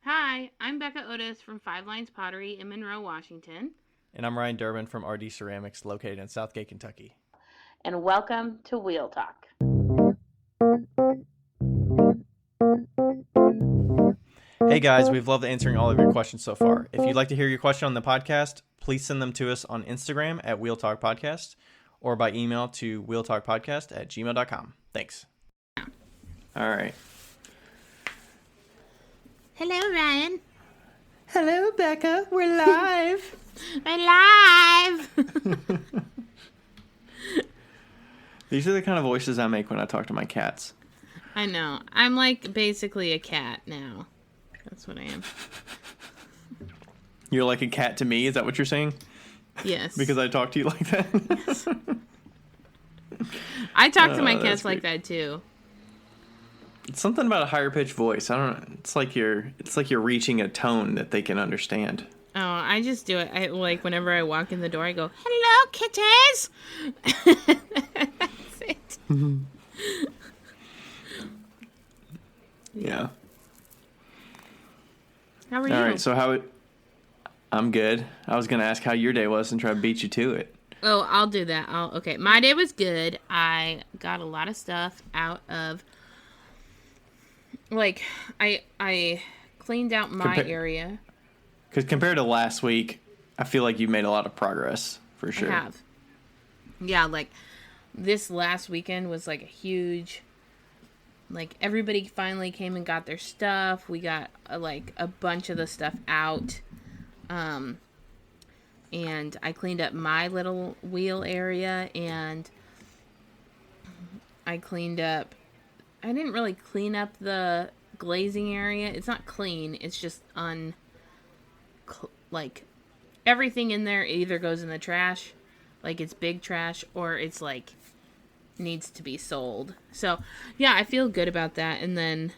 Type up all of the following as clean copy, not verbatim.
Hi, I'm Becca Otis from Five Lines Pottery in Monroe, Washington. And I'm Ryan Durbin from RD Ceramics located in Southgate, Kentucky. And welcome to Wheel Talk. Hey guys, we've loved answering all of your questions so far. If you'd like to hear your question on the podcast, please send them to us on Instagram at Wheel Talk Podcast or by email to wheeltalkpodcast@gmail.com. Thanks. All right. Hello, Ryan. Hello, Becca. We're live. We're live! These are the kind of voices I make when I talk to my cats. I know. I'm like basically a cat now. That's what I am. You're like a cat to me? Is that what you're saying? Yes. Because I talk to you like that? Yes. I talk to my cats great. like that too. It's something about a higher pitched voice. I don't know. It's like you're reaching a tone that they can understand. Oh, I just do it. I like whenever I walk in the door, I go, "Hello, kitties." That's it. Yeah. How are you? All right. So I'm good. I was gonna ask how your day was and try to beat you to it. Oh, I'll do that. Okay. My day was good. I got a lot of stuff out of, like, I cleaned out my area. Because compared to last week, I feel like you've made a lot of progress for sure. I have. Yeah, like this last weekend was like a huge, like everybody finally came and got their stuff. We got like a bunch of the stuff out. And I cleaned up my little wheel area, and I didn't really clean up the glazing area. It's not clean. It's just like everything in there either goes in the trash, like it's big trash, or it's like needs to be sold. So yeah, I feel good about that. And then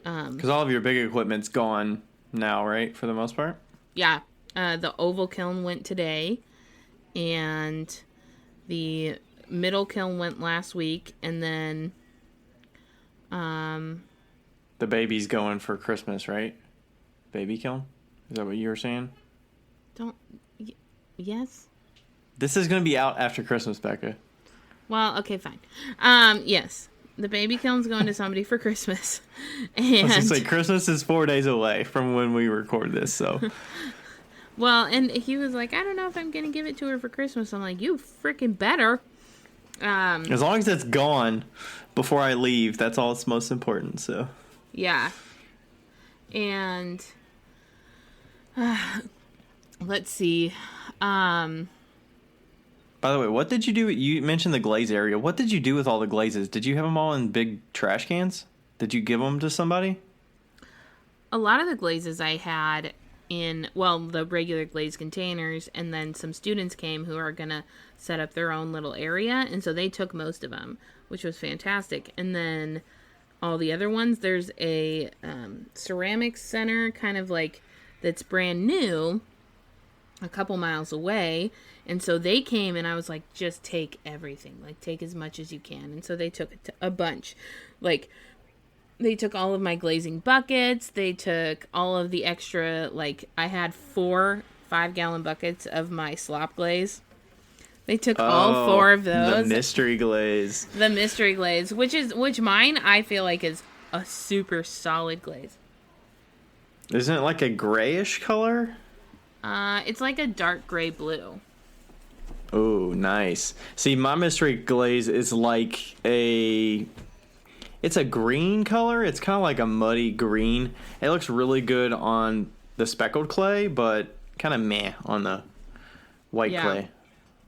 because all of your big equipment's gone now, right, for the most part? Yeah, the oval kiln went today, and the middle kiln went last week, and then the baby's going for Christmas, right? Baby kiln? Is that what you were saying? Yes? This is going to be out after Christmas, Becca. Well, okay, fine. Yes. The baby kiln's going to somebody for Christmas. And I was going to say, Christmas is 4 days away from when we record this, so. Well, and he was like, I don't know if I'm going to give it to her for Christmas. I'm like, you freaking better. As long as it's gone before I leave, that's all that's most important, so. Yeah. And let's see. By the way, what did you do? You mentioned the glaze area. What did you do with all the glazes? Did you have them all in big trash cans? Did you give them to somebody? A lot of the glazes I had in, well, the regular glaze containers, and then some students came who are going to set up their own little area, and so they took most of them, which was fantastic. And then all the other ones, there's a ceramics center kind of like that's brand new a couple miles away, and so they came, and I was like, just take everything, like take as much as you can. And so they took a bunch. Like they took all of my glazing buckets, they took all of the extra, like I had 4 5-gallon buckets of my slop glaze. They took all 4 of those. The mystery glaze. The mystery glaze, which mine I feel like is a super solid glaze. Isn't it like a grayish color? It's like a dark gray blue. Oh, nice. See, my mystery glaze is like it's a green color. It's kind of like a muddy green. It looks really good on the speckled clay, but kind of meh on the white clay.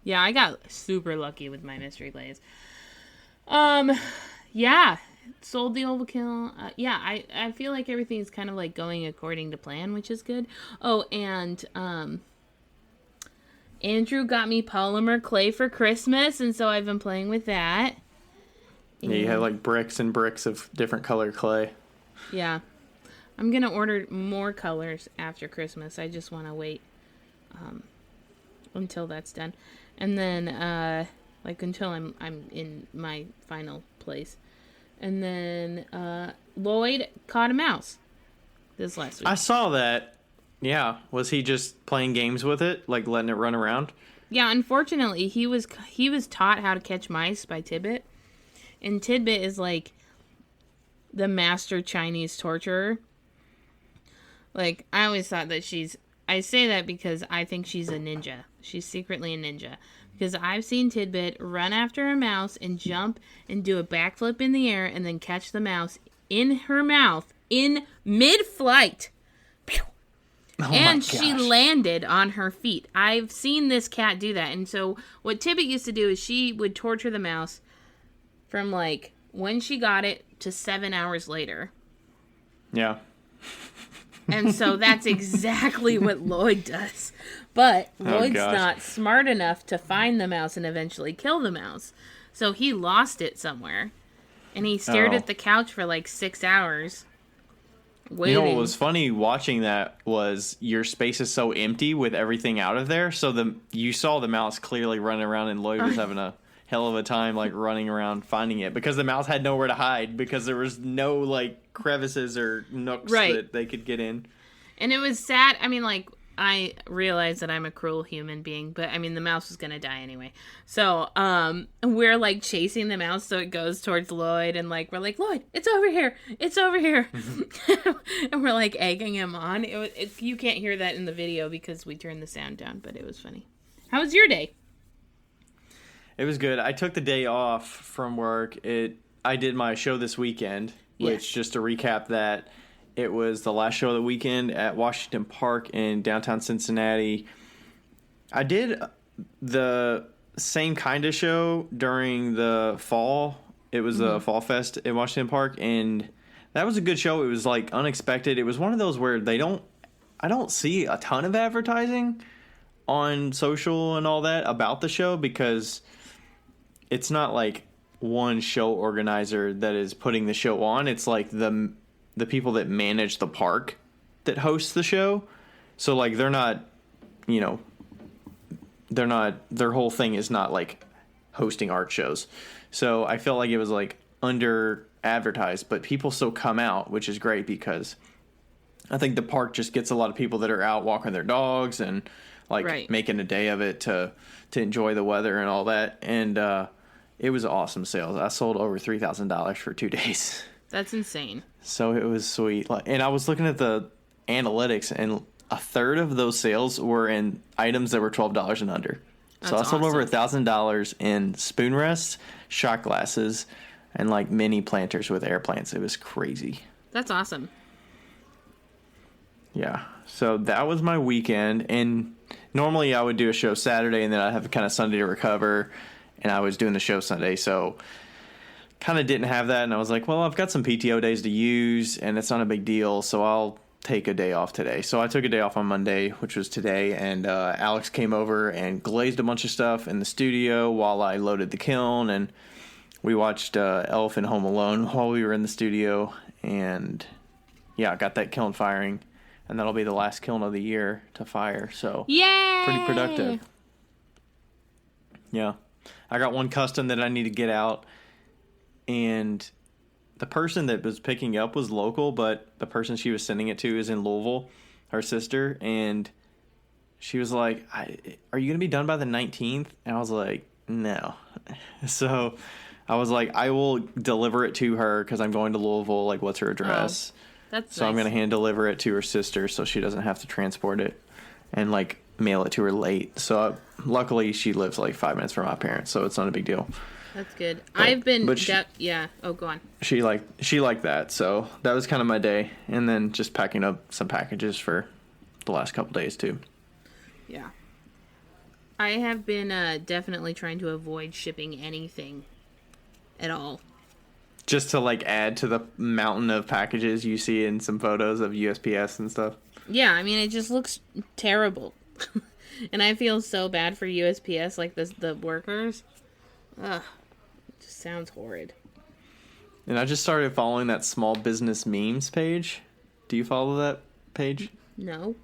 Yeah, I got super lucky with my mystery glaze. Yeah, sold the oval kiln. Yeah, I feel like everything's kind of like going according to plan, which is good. Oh, and Andrew got me polymer clay for Christmas, and so I've been playing with that. Yeah, you have like bricks and bricks of different color clay. Yeah. I'm going to order more colors after Christmas. I just want to wait until that's done. And then, like, until I'm in my final place. And then, Lloyd caught a mouse. this last week. I saw that. Yeah. Was he just playing games with it, like letting it run around? Yeah, unfortunately, he was taught how to catch mice by Tibbet, and Tibbet is like the master Chinese torturer. Like, I always thought that I say that because I think she's a ninja. She's secretly a ninja. Because I've seen Tidbit run after a mouse and jump and do a backflip in the air and then catch the mouse in her mouth in mid-flight. Oh And my she gosh. landed on her feet. I've seen this cat do that. And so what Tibbet used to do is she would torture the mouse from like when she got it to 7 hours later. Yeah. And so that's exactly what Lloyd does. But Lloyd's not smart enough to find the mouse and eventually kill the mouse. So he lost it somewhere. And he stared at the couch for like 6 hours. Waiting. You know what was funny watching that was your space is so empty with everything out of there. So you saw the mouse clearly running around and Lloyd was having a hell of a time like running around finding it because the mouse had nowhere to hide because there was no like crevices or nooks that they could get in. And it was sad. I mean, like, I realize that I'm a cruel human being, but I mean, the mouse was gonna die anyway. So, we're like chasing the mouse so it goes towards Lloyd, and like we're like, Lloyd, it's over here, it's over here, and we're like egging him on. You can't hear that in the video because we turned the sound down, but it was funny. How was your day? It was good. I took the day off from work. I did my show this weekend, which just to recap that. It was the last show of the weekend at Washington Park in downtown Cincinnati. I did the same kind of show during the fall. It was a fall fest at Washington Park, and that was a good show. It was like unexpected. It was one of those where I don't see a ton of advertising on social and all that about the show because it's not like one show organizer that is putting the show on. It's like the people that manage the park that host the show. So like they're not, their whole thing is not like hosting art shows. So I felt like it was like under advertised, but people still come out, which is great because I think the park just gets a lot of people that are out walking their dogs and like making a day of it to enjoy the weather and all that. And it was awesome sales. I sold over $3,000 for 2 days. That's insane. So it was sweet. And I was looking at the analytics, and a third of those sales were in items that were $12 and under. So I sold over $1,000 in spoon rests, shot glasses, and like mini planters with air plants. It was crazy. That's awesome. Yeah. So that was my weekend. And normally I would do a show Saturday, and then I'd have kind of Sunday to recover. And I was doing the show Sunday. So kind of didn't have that. And I was like, well, I've got some PTO days to use, and it's not a big deal. So I'll take a day off today. So I took a day off on Monday, which was today. And Alex came over and glazed a bunch of stuff in the studio while I loaded the kiln. And we watched Elf and Home Alone while we were in the studio. And yeah, I got that kiln firing. And that'll be the last kiln of the year to fire. So yay! Pretty productive. Yeah. I got one custom that I need to get out. And the person that was picking up was local, but the person she was sending it to is in Louisville, her sister. And she was like, are you going to be done by the 19th? And I was like, no. So I was like, I will deliver it to her because I'm going to Louisville. Like, what's her address? That's so nice. I'm going to hand deliver it to her sister so she doesn't have to transport it and like mail it to her late. So luckily she lives like 5 minutes from my parents, so it's not a big deal. That's good. I've been yeah. Oh, go on. She liked that, so that was kind of my day, and then just packing up some packages for the last couple days too. Yeah. I have been definitely trying to avoid shipping anything at all. Just to like add to the mountain of packages you see in some photos of USPS and stuff. Yeah, I mean it just looks terrible. And I feel so bad for USPS, like the workers. Ugh. It just sounds horrid. And I just started following that small business memes page. Do you follow that page? No.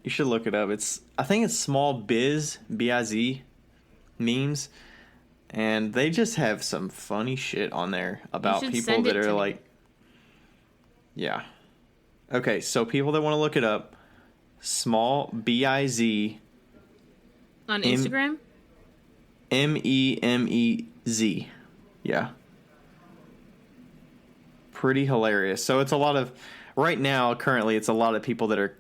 You should look it up. I think it's small biz, B-I-Z, memes. And they just have some funny shit on there about people that are like... Yeah. Okay, so people that want to look it up, small B-I-Z On M Instagram? M-E-M-E-Z. Yeah. Pretty hilarious. So it's a lot of, right now, currently, it's a lot of people that are,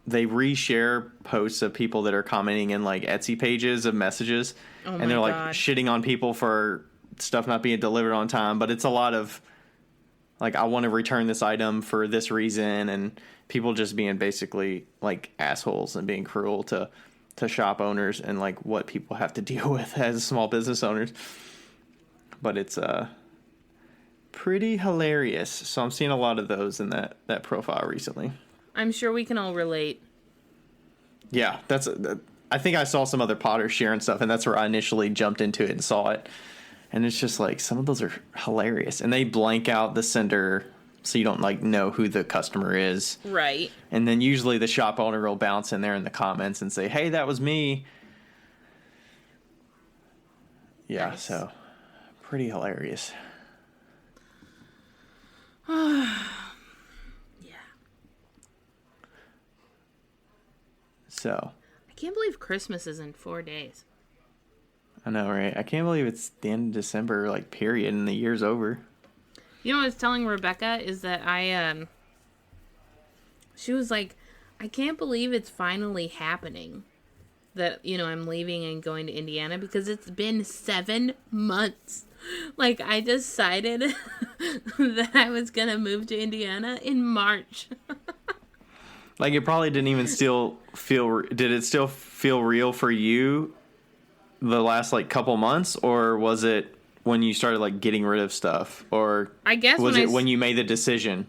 they reshare posts of people that are commenting in like Etsy pages of messages. Oh And my they're like God. shitting on people for stuff not being delivered on time. But it's a lot of, like, I want to return this item for this reason, and people just being basically like assholes and being cruel to shop owners and like what people have to deal with as small business owners. But it's pretty hilarious. So I'm seeing a lot of those in that profile recently. I'm sure we can all relate. Yeah, I think I saw some other potters sharing stuff, and that's where I initially jumped into it and saw it. And it's just like, some of those are hilarious. And they blank out the sender so you don't like know who the customer is. Right. And then usually the shop owner will bounce in there in the comments and say, "Hey, that was me." Yeah, Nice. so pretty hilarious. Yeah. So I can't believe Christmas is in 4 days. I know, right? I can't believe it's the end of December, like, period, and the year's over. You know what I was telling Rebecca is that she was like, I can't believe it's finally happening. That, I'm leaving and going to Indiana because it's been 7 months. Like, I decided that I was going to move to Indiana in March. Like, it probably didn't even did it still feel real for you the last, like, couple months? Or was it when you started, like, getting rid of stuff? Or I guess was it when you made the decision?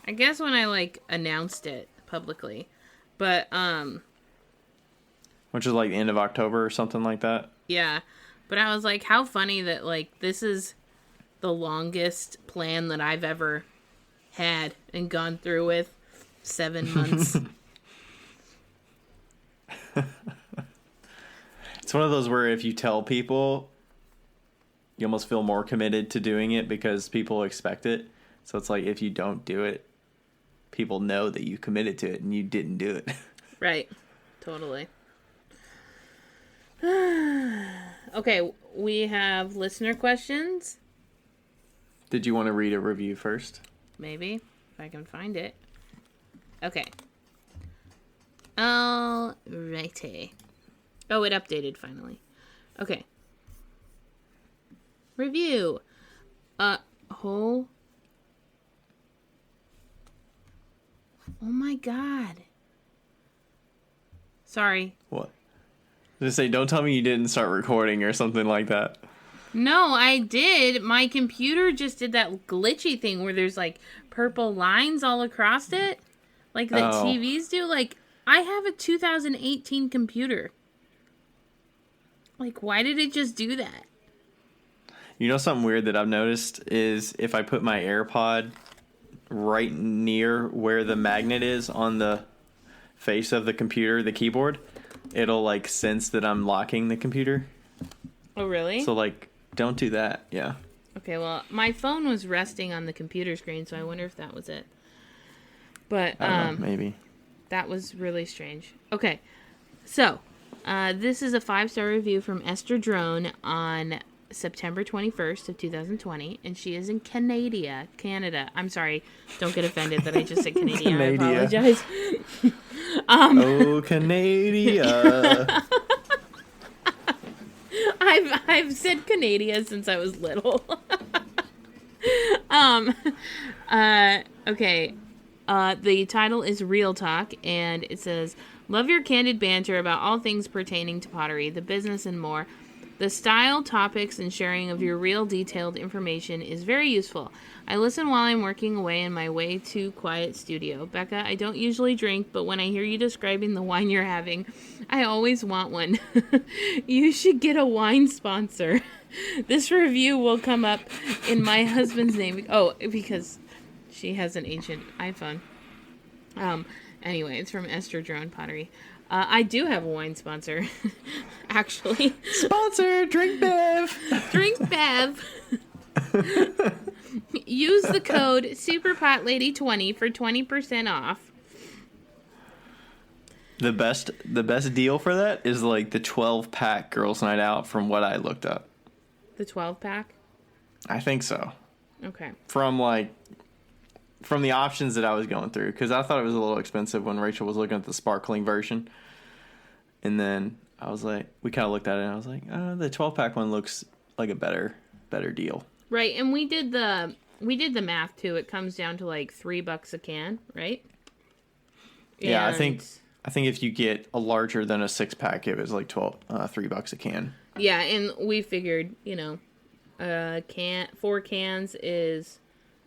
I guess when I, like, announced it publicly. But, Which is, like, the end of October or something like that? yeah. But I was like, how funny that, like, this is the longest plan that I've ever had and gone through with. 7 months. It's one of those where if you tell people, you almost feel more committed to doing it because people expect it. So it's like, if you don't do it, people know that you committed to it and you didn't do it. Right. Totally. Okay, we have listener questions. Did you want to read a review first? Maybe, if I can find it. Okay. Alrighty. Oh, it updated finally. Okay. Review. Oh my God. Sorry. What? Just say, don't tell me you didn't start recording or something like that. No, I did. My computer just did that glitchy thing where there's like purple lines all across it. Like that TVs do. Like, I have a 2018 computer. Like, why did it just do that? You know, something weird that I've noticed is if I put my AirPod right near where the magnet is on the face of the computer, the keyboard, it'll like sense that I'm locking the computer. Oh, really? So like, don't do that. Yeah. Okay, well, my phone was resting on the computer screen, so I wonder if that was it. But I don't know, maybe. That was really strange. Okay, so this is a 5-star review from Esther Drone on September 21st of 2020, and she is in Canada. I'm sorry, don't get offended that I just said Canadian. I apologize. Oh, Canada. I've said Canada since I was little. Okay. The title is Real Talk, and it says, love your candid banter about all things pertaining to pottery, the business, and more. The style, topics, and sharing of your real detailed information is very useful. I listen while I'm working away in my way too quiet studio. Becca, I don't usually drink, but when I hear you describing the wine you're having, I always want one. You should get a wine sponsor. This review will come up in my husband's name. Oh, because she has an ancient iPhone. Anyway, it's from Esther Drone Pottery. I do have a wine sponsor, actually. Sponsor, Drink Bev. Drink Bev. Use the code SuperPotLady20 for 20% off. The best deal for that is like the 12-pack girls' night out from what I looked up. The 12-pack? I think so. Okay. From the options that I was going through, because I thought it was a little expensive when Rachel was looking at the sparkling version. And then I was like, we kind of looked at it and I was like, the 12-pack one looks like a better deal. Right, and we did the math too. It comes down to like $3 a can, right? Yeah, And I think if you get a larger than a 6-pack, it was like $3 a can. yeah, and we figured, 4 cans is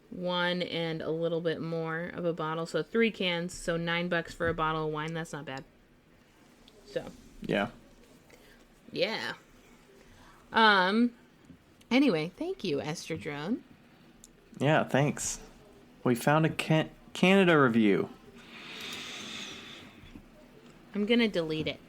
one and a little bit more of a bottle, so 3 cans, so $9 for a bottle of wine. That's not bad. So yeah. Anyway, thank you, Esther Drone. Yeah, thanks. We found a Canada review. I'm gonna delete it.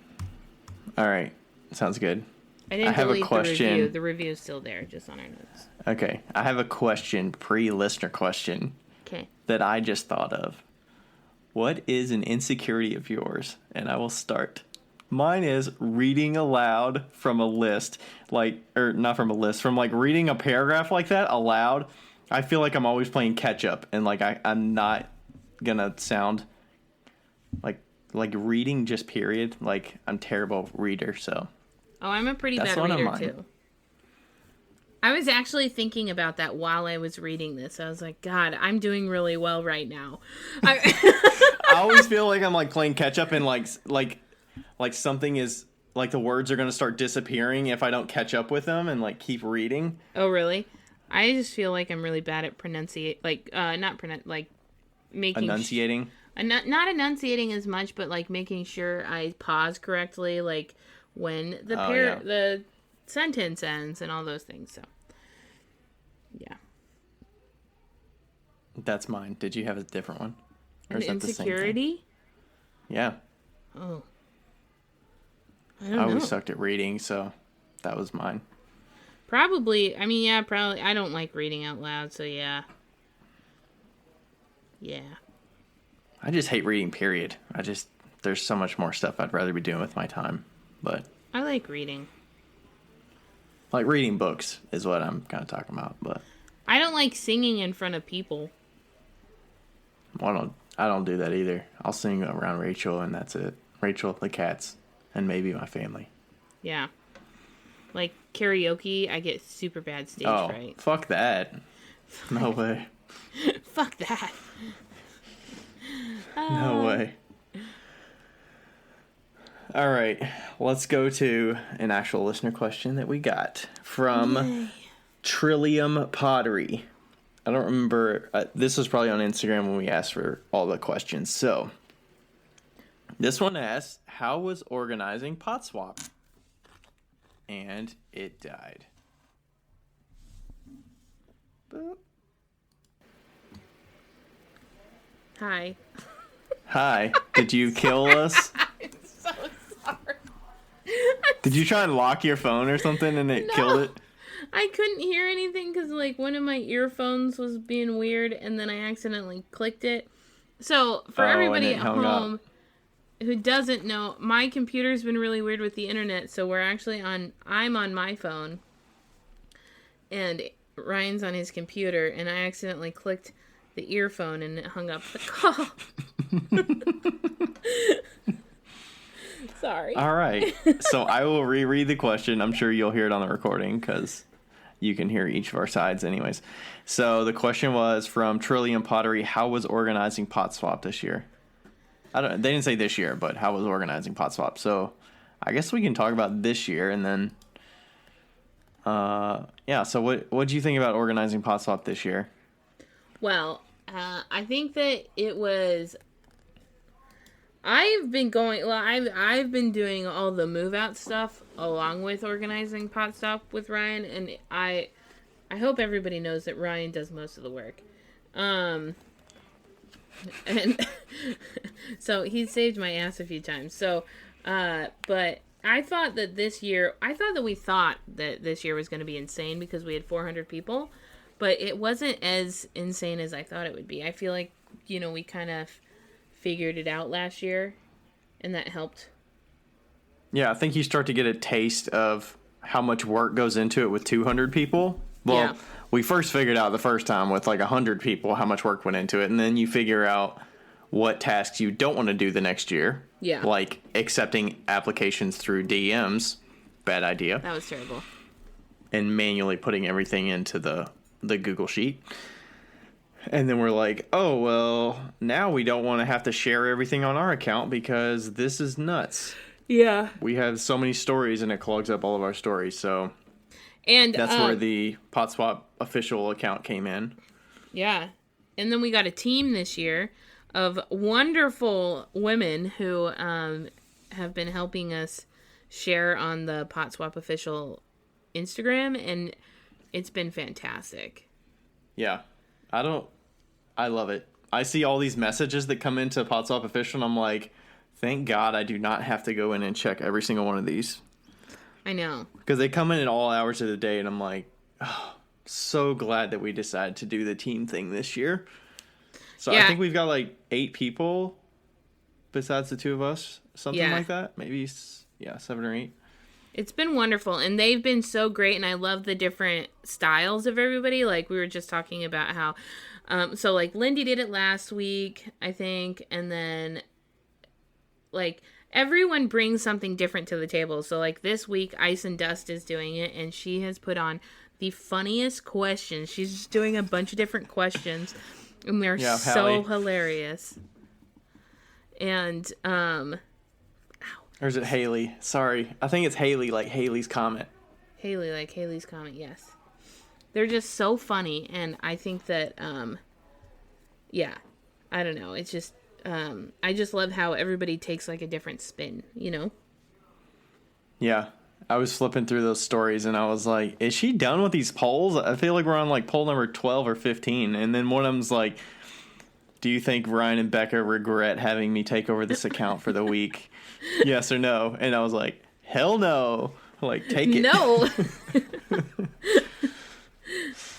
All right, sounds good. I didn't have delete a question. the review. The review's still there, just on our notes. Okay, I have a question, pre-listener question. Okay. That I just thought of. What is an insecurity of yours? And I will start. Mine is reading aloud from a list, from like reading a paragraph like that aloud. I feel like I'm always playing catch up, and like I'm not gonna sound like reading just period. Like I'm terrible reader, so. Oh, I'm a pretty That's bad one of reader mine. too. I was actually thinking about that while I was reading this. I was like, God, I'm doing really well right now. I always feel like I'm like playing catch up, and like something is like the words are gonna start disappearing if I don't catch up with them and like keep reading. Oh, really? I just feel like I'm really bad at making Enunciating. Not enunciating as much, but like making sure I pause correctly, like when the sentence ends and all those things. So, yeah. That's mine. Did you have a different one? Or An is that the same thing? insecurity? Yeah. Oh. I I always know. sucked at reading, so that was mine. Probably. I mean, yeah, probably. I don't like reading out loud, so yeah. Yeah. I just hate reading, period. There's so much more stuff I'd rather be doing with my time. But I like reading. like reading books is what I'm kind of talking about. But I don't like singing in front of people. I don't do that either. I'll sing around Rachel, and that's it. Rachel, the cats, and maybe my family. Yeah. Like karaoke, I get super bad stage fright. Fuck that. No way. Fuck that. No way. All right, let's go to an actual listener question that we got from Trillium Pottery. I don't remember. This was probably on Instagram when we asked for all the questions. So, this one asks, how was organizing Pot Swap? And it died. Boop. Hi. Hi. Did you kill us? I'm so sorry. Did you try and lock your phone or something and it killed it? I couldn't hear anything because like one of my earphones was being weird and then I accidentally clicked it. So for everybody at home who doesn't know, my computer's been really weird with the internet. So I'm on my phone and Ryan's on his computer and I accidentally clicked the earphone and it hung up the call. Sorry. All right. So I will reread the question. I'm sure you'll hear it on the recording because you can hear each of our sides anyways. So the question was from Trillium Pottery, how was organizing Pot Swap this year? They didn't say this year, but how was organizing Pot Swap? So I guess we can talk about this year and then so what do you think about organizing Pot Swap this year? Well, I think that it was. I've been doing all the move out stuff along with organizing Pot Stop with Ryan, and I hope everybody knows that Ryan does most of the work. And so he saved my ass a few times. So, but we thought that this year was going to be insane because we had 400 people. but it wasn't as insane as I thought it would be. I feel like, we kind of figured it out last year, and that helped. Yeah, I think you start to get a taste of how much work goes into it with 200 people. Yeah. Well, we first figured out the first time with like 100 people how much work went into it, and then you figure out what tasks you don't want to do the next year. Yeah. Like accepting applications through DMs, bad idea. That was terrible. And manually putting everything into the Google Sheet. And then we're like, oh, well, now we don't want to have to share everything on our account because this is nuts. Yeah. We have so many stories and it clogs up all of our stories. So and that's where the PotSwap official account came in. Yeah. And then we got a team this year of wonderful women who have been helping us share on the PotSwap official Instagram, and it's been fantastic. Yeah. I love it. I see all these messages that come into PotSwap official, and I'm like, thank God I do not have to go in and check every single one of these. I know. Because they come in at all hours of the day, and I'm like, oh, so glad that we decided to do the team thing this year. So yeah. I think we've got like 8 people besides the 2 of us, something like that. Maybe, 7 or 8. It's been wonderful, and they've been so great, and I love the different styles of everybody. Like, we were just talking about how, so, like, Lindy did it last week, I think, and then, like, everyone brings something different to the table. So, like, this week, Ice and Dust is doing it, and she has put on the funniest questions. She's just doing a bunch of different questions, and they're so hilarious. And, or is it Haley? Sorry. I think it's Haley, like Haley's comment. Haley, like Haley's comment, yes. They're just so funny, and I think that, I don't know. It's just, I just love how everybody takes, like, a different spin, Yeah. I was flipping through those stories, and I was like, is she done with these polls? I feel like we're on, like, poll number 12 or 15, and then one of them's like, do you think Ryan and Becca regret having me take over this account for the week? Yes or no? And I was like, hell no. Like, take it. No.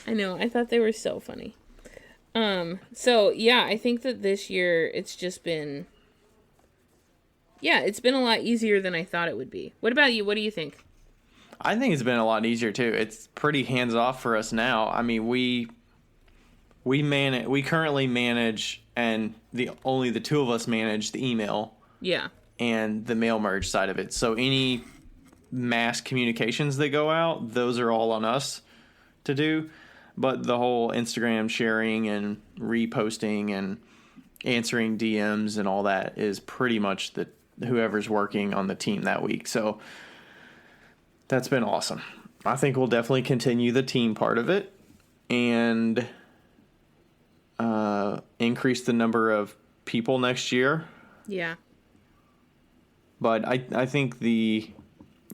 I know. I thought they were so funny. So, yeah, I think that this year it's just been... Yeah, it's been a lot easier than I thought it would be. What about you? What do you think? I think it's been a lot easier, too. It's pretty hands-off for us now. I mean, we currently manage, and only the 2 of us manage the email. Yeah. And the mail merge side of it. So any mass communications that go out, those are all on us to do. But the whole Instagram sharing and reposting and answering DMs and all that is pretty much whoever's working on the team that week. So that's been awesome. I think we'll definitely continue the team part of it and increase the number of people next year. Yeah. But I think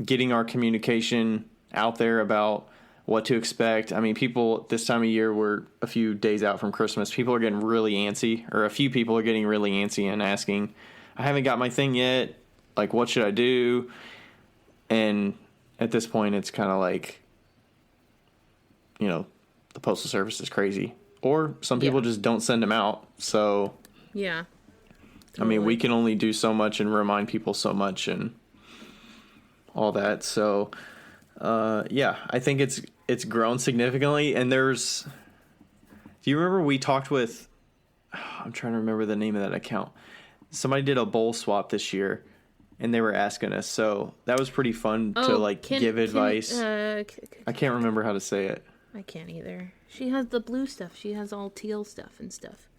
getting our communication out there about what to expect. I mean, people this time of year, we're a few days out from Christmas. People are getting really antsy, or a few people are getting really antsy and asking, I haven't got my thing yet. Like, what should I do? And at this point, it's kind of like, the Postal Service is crazy. Or some people just don't send them out. So, yeah. Totally. I mean, we can only do so much and remind people so much and all that. So, I think it's grown significantly. And do you remember we talked with, I'm trying to remember the name of that account. Somebody did a bowl swap this year, and they were asking us. So that was pretty fun to give advice. I can't remember how to say it. I can't either. She has the blue stuff. She has all teal stuff and stuff.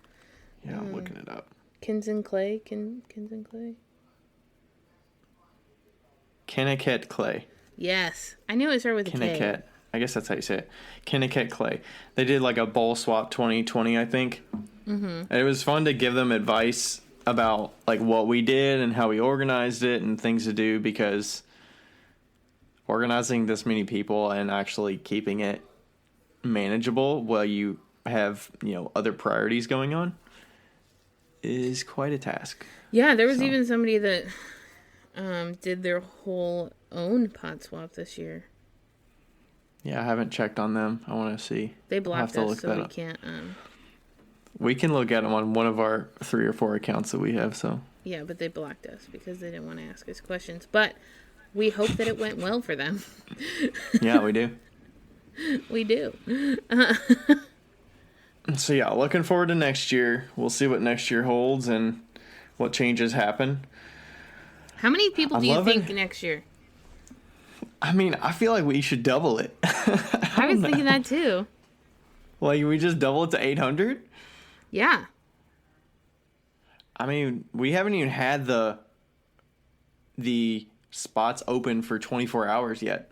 Yeah, I'm looking it up. Kins and Clay. Kins and Clay. Kennecat Clay. Yes. I knew it started with a K. Kennecat. I guess that's how you say it. Kennecat Clay. They did like a bowl swap 2020, I think. Mm-hmm. And it was fun to give them advice about like what we did and how we organized it and things to do, because organizing this many people and actually keeping it manageable while you have, other priorities going on is quite a task. Yeah, there was even somebody that did their whole own pot swap this year. Yeah, I haven't checked on them. I want to see. They I'll have blocked to us, look so that we up. can't. We can look at them on one of our 3 or 4 accounts that we have. So Yeah, but they blocked us because they didn't want to ask us questions. But we hope that it went well for them. yeah, we do. We do. So yeah, looking forward to next year. We'll see what next year holds and what changes happen. How many people I'm do you loving. think next year? I mean, I feel like we should double it. I was thinking that too. Like we just double it to 800. Yeah. I mean, we haven't even had the spots open for 24 hours yet.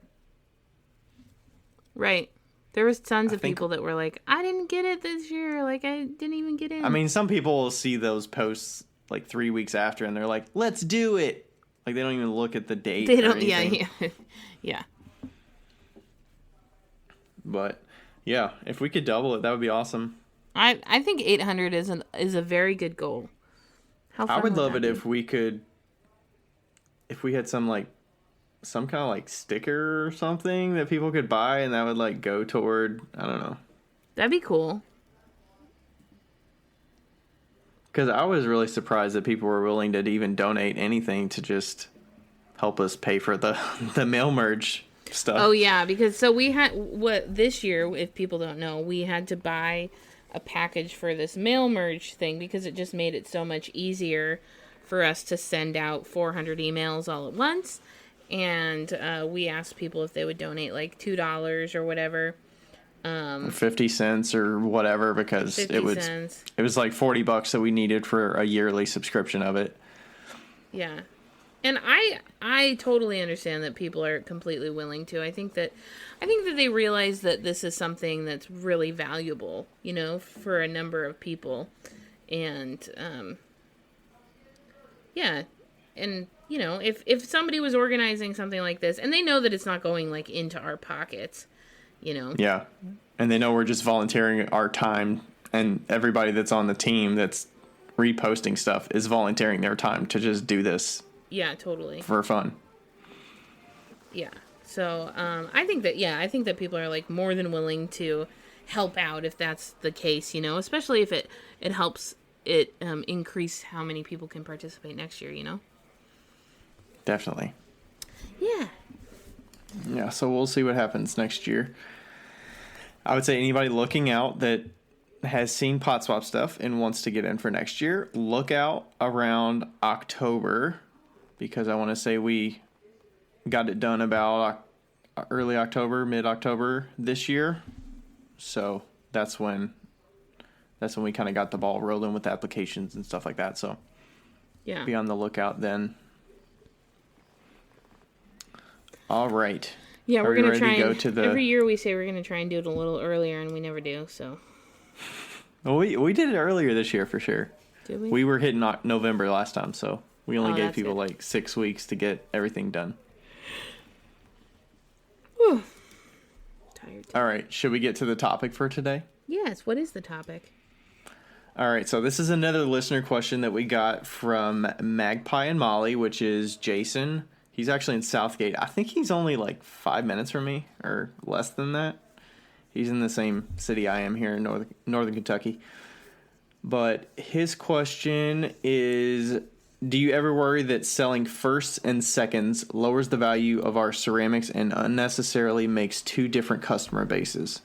Right. There was tons I of think- people that were like, I didn't get it this year. Like, I didn't even get in. I mean, some people will see those posts like 3 weeks after and they're like, let's do it. Like they don't even look at the date. they or don't. Yeah, anything. yeah. Yeah. But yeah, if we could double it, that would be awesome. I think 800 is a very good goal. How I fun would love that it be? if we had some kind of like sticker or something that people could buy and that would like go toward, I don't know. That'd be cool. Because I was really surprised that people were willing to even donate anything to just help us pay for the mail merge stuff. Oh yeah, because so we had this year, if people don't know, we had to buy a package for this mail merge thing because it just made it so much easier for us to send out 400 emails all at once. And we asked people if they would donate like $2 or whatever. 50 cents or whatever, because 50 it was cents. it was like $40 that we needed for a yearly subscription of it. Yeah. And I totally understand that people are completely willing to. I think that they realize that this is something that's really valuable, for a number of people. And yeah. And if somebody was organizing something like this and they know that it's not going like into our pockets, Yeah. And they know we're just volunteering our time, and everybody that's on the team that's reposting stuff is volunteering their time to just do this Yeah, totally. for fun. Yeah. So, I think that people are like more than willing to help out if that's the case, especially if it helps it increase how many people can participate next year, Definitely. Yeah. Yeah, so we'll see what happens next year. I would say anybody looking out that has seen Pot Swap stuff and wants to get in for next year, look out around October, because I want to say we got it done about early October, mid-October this year. So that's when we kind of got the ball rolling with applications and stuff like that. So Yeah. be on the lookout then. All right. Yeah, Are we're we going to ready try to go and to the... every year we say we're going to try and do it a little earlier and we never do, so. Well, we did it earlier this year for sure. Did we? We were hitting November last time, so we only gave that's people good. like 6 weeks to get everything done. Whew. Tired. All right, should we get to the topic for today? Yes, what is the topic? All right, so this is another listener question that we got from Magpie and Molly, which is Jason. He's actually in Southgate. I think he's only like 5 minutes from me, or less than that. He's in the same city I am here in Northern Kentucky. But his question is, do you ever worry that selling firsts and seconds lowers the value of our ceramics and unnecessarily makes two different customer bases?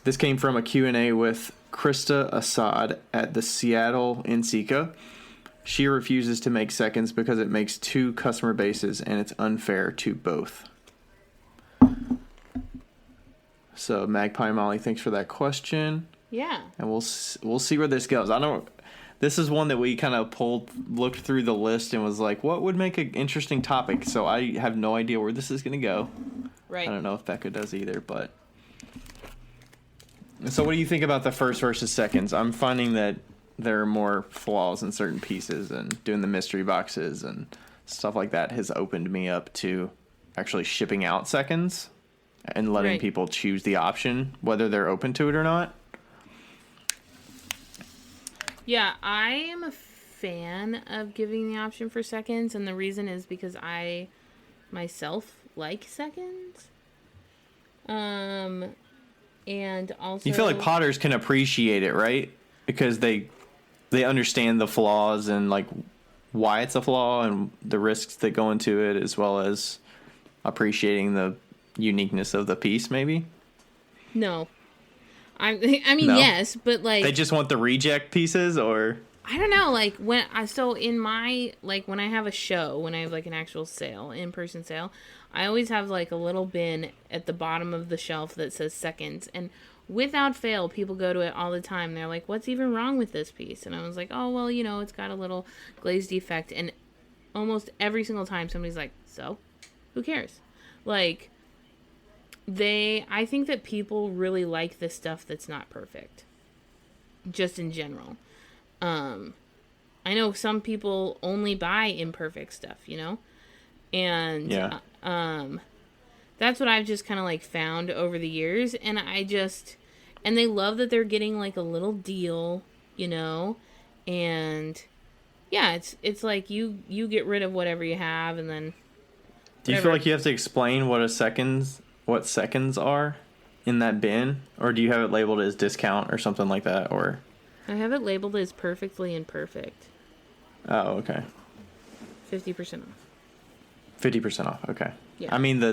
This came from a Q&A with Krista Assad at the Seattle NCCA. She refuses to make seconds because it makes two customer bases and it's unfair to both. So Magpie Molly, thanks for that question. Yeah. And we'll see where this goes. This is one that we kind of looked through the list and was like, what would make an interesting topic? So I have no idea where this is going to go. Right. I don't know if Becca does either, but. So what do you think about the first versus seconds? I'm finding that there are more flaws in certain pieces, and doing the mystery boxes and stuff like that has opened me up to actually shipping out seconds and letting Right. people choose the option, whether they're open to it or not. Yeah, I am a fan of giving the option for seconds, and the reason is because I myself like seconds. Um, and You feel like also, potters can appreciate it, right? Because they understand the flaws and like why it's a flaw and the risks that go into it, as well as appreciating the uniqueness of the piece. Maybe no. I mean, no, yes, but they like, just want the reject pieces, or I don't know, like so in my, like when I have a show, when I have like an actual sale, in-person sale, I always have like a little bin at the bottom of the shelf that says seconds, and without fail, people go to it all the time. They're like, "What's even wrong with this piece?" And I was like, "Oh, well, it's got a little glaze defect." And almost every single time somebody's like, "So, who cares?" Like I think that people really like the stuff that's not perfect, just in general. Um I know some people only buy imperfect stuff. And yeah. that's what I've just kind of like found over the years, and and they love that they're getting like a little deal, you know, and yeah, it's like you get rid of whatever you have, and then Do you feel whatever. like you have to explain what seconds are in that bin, or do you have it labeled as discount or something like that? Or I have it labeled as perfectly imperfect, oh, okay, 50% off. 50% off. Okay, Yeah, I mean the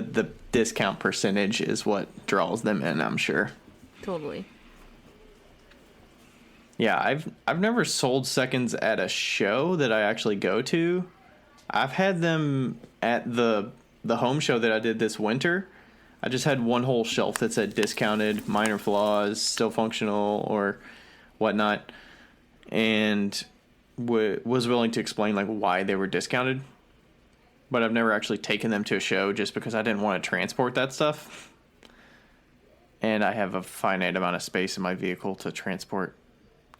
discount percentage is what draws them in, I'm sure. totally. Yeah, I've never sold seconds at a show that I actually go to. I've had them at the home show that I did this winter. I just had one whole shelf that said discounted, minor flaws, still functional, or whatnot, and was willing to explain like why they were discounted. But I've never actually taken them to a show just because I didn't want to transport that stuff. And I have a finite amount of space in my vehicle to transport,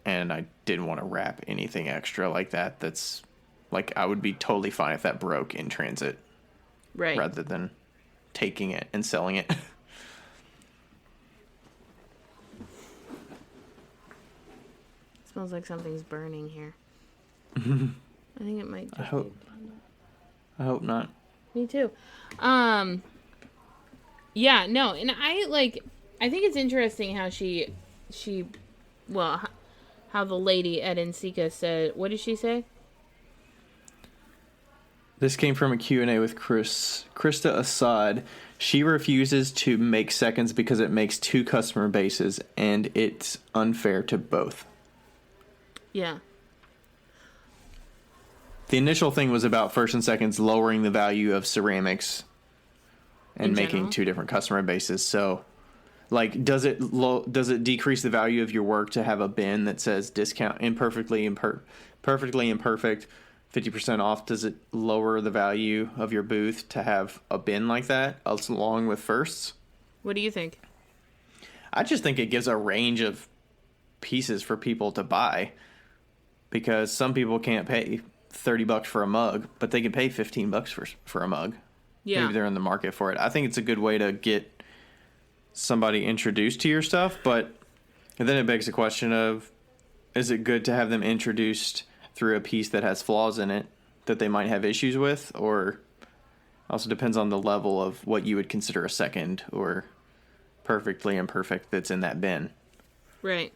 and I didn't want to wrap anything extra like that. That's like I would be totally fine if that broke in transit Right. rather than taking it and selling it. Smells like something's burning here. I think it might I just be. hope not. Me too. Um yeah, no, and I think it's interesting how she well, how the lady at Ensika said, what did she say? This came from a Q&A with Krista Assad. She refuses to make seconds because it makes two customer bases and it's unfair to both. Yeah. The initial thing was about first and seconds lowering the value of ceramics and In making general. two different customer bases. So, like, does it decrease the value of your work to have a bin that says discount perfectly imperfect, 50% off? Does it lower the value of your booth to have a bin like that along with firsts? What do you think? I just think it gives a range of pieces for people to buy, because some people can't pay $30 for a mug, but they can pay $15 for a mug. Yeah. Maybe they're in the market for it. I think it's a good way to get somebody introduced to your stuff, but then it begs the question of, is it good to have them introduced through a piece that has flaws in it that they might have issues with? Or also depends on the level of what you would consider a second or perfectly imperfect that's in that bin. Right.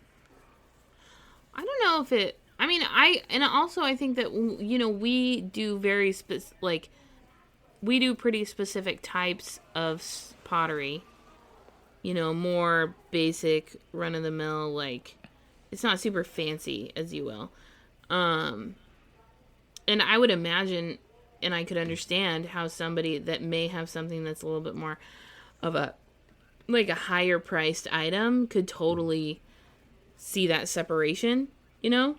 I don't know if it. I mean, I think that we do we do pretty specific types of pottery. More basic, run of the mill. Like, it's not super fancy, as you will. And I would imagine, and I could understand how somebody that may have something that's a little bit more of a higher priced item could totally see that separation, Yeah.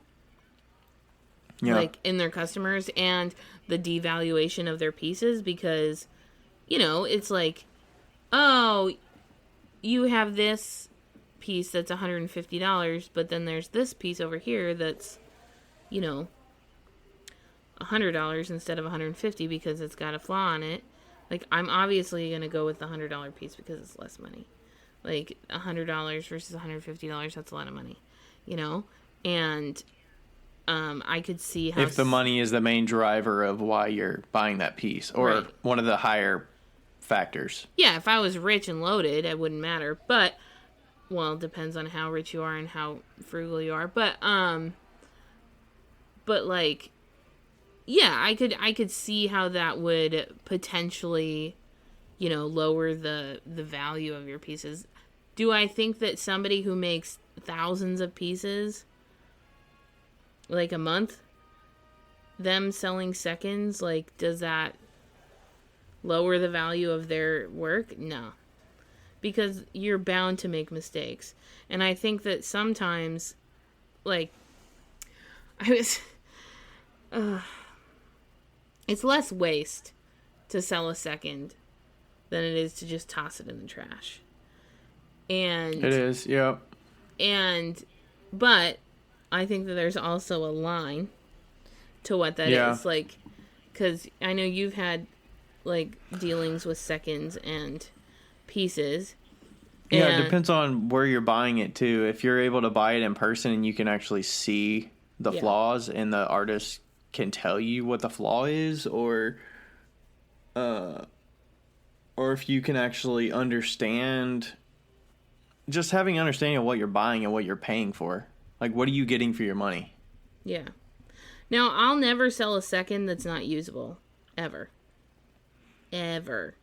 like in their customers, and the devaluation of their pieces, because it's like, oh, you have this piece that's $150, but then there's this piece over here that's $100 instead of $150 because it's got a flaw on it. Like, I'm obviously gonna go with the $100 piece because it's less money. Like, $100 versus $150, that's a lot of money, and I could see how If the money is the main driver of why you're buying that piece, or Right. one of the higher factors. Yeah, if I was rich and loaded, it wouldn't matter. But, well, it depends on how rich you are and how frugal you are. But like, yeah, I could see how that would potentially, lower the value of your pieces. Do I think that somebody who makes thousands of pieces, like a month, them selling seconds, like, does that lower the value of their work? No. Because you're bound to make mistakes. And I think that sometimes, like, I was, it's less waste to sell a second than it is to just toss it in the trash. And It is, yeah. But I think that there's also a line to what that is. Like, because I know you've had, like, dealings with seconds and pieces. Yeah, it depends on where you're buying it, too. If you're able to buy it in person and you can actually see the flaws and the artist can tell you what the flaw is, or if you can actually understand, just having understanding of what you're buying and what you're paying for. Like, what are you getting for your money? Yeah. Now, I'll never sell a second that's not usable. Ever. Ever.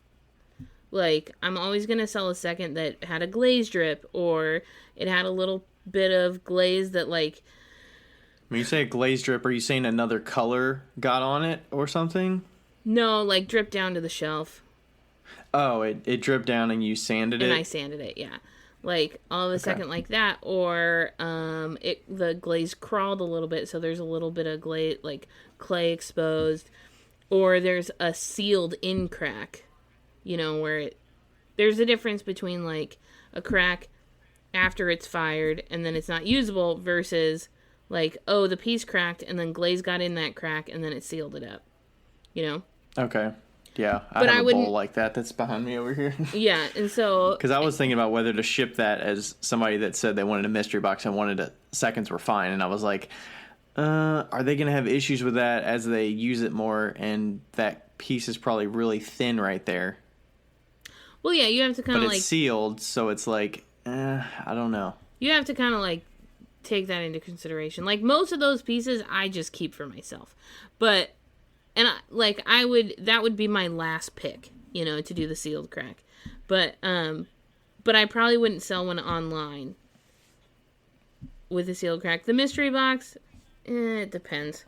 Like, I'm always going to sell a second that had a glaze drip, or it had a little bit of glaze that, like... When you say a glaze drip, are you saying another color got on it or something? No, like, dripped down to the shelf. Oh, it dripped down and you sanded it? And I sanded it, yeah. Like, all of a second like that, or the glaze crawled a little bit, so there's a little bit of glaze, like, clay exposed, or there's a sealed in crack, where there's a difference between, like, a crack after it's fired and then it's not usable versus, like, oh, the piece cracked and then glaze got in that crack and then it sealed it up, Okay. Yeah, I have a bowl like that that's behind me over here. Yeah, and so... Because I was thinking about whether to ship that as somebody that said they wanted a mystery box and wanted seconds were fine. And I was like, are they going to have issues with that as they use it more? And that piece is probably really thin right there. Well, yeah, you have to kind of like... But it's sealed, so it's like, I don't know. You have to kind of, like, take that into consideration. Like, most of those pieces I just keep for myself. But... And, that would be my last pick, to do the sealed crack. But I probably wouldn't sell one online with a sealed crack. The mystery box, it depends.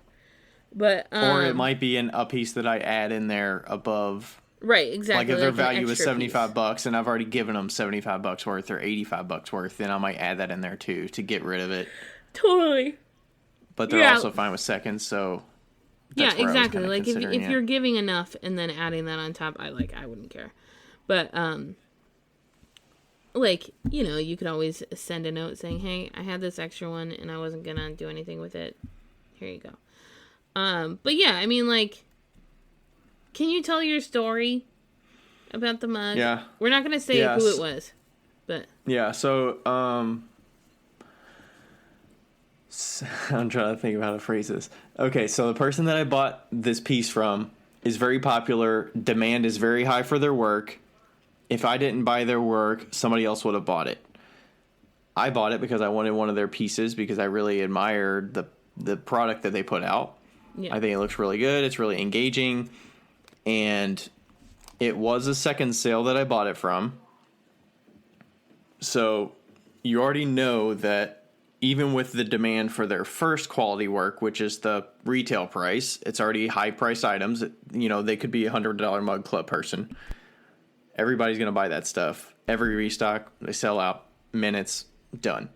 But or it might be a piece that I add in there above. Right, exactly. Like if their value is $75 and I've already given them $75 worth or $85 worth, then I might add that in there too to get rid of it. Totally. But they're also fine with seconds, so... Yeah, exactly. Like if you're giving enough and then adding that on top, I wouldn't care. But you could always send a note saying, "Hey, I had this extra one and I wasn't gonna do anything with it. Here you go." But yeah, I mean, like, can you tell your story about the mug? Yeah. We're not gonna say who it was, but yeah. So I'm trying to think of how to phrase this. Okay, so the person that I bought this piece from is very popular. Demand is very high for their work. If I didn't buy their work, somebody else would have bought it. I bought it because I wanted one of their pieces because I really admired the product that they put out. Yeah. I think it looks really good. It's really engaging. And it was a second sale that I bought it from. So you already know that even with the demand for their first quality work, which is the retail price, it's already high-priced items. They could be a $100 mug club person. Everybody's going to buy that stuff. Every restock, they sell out. Minutes, done.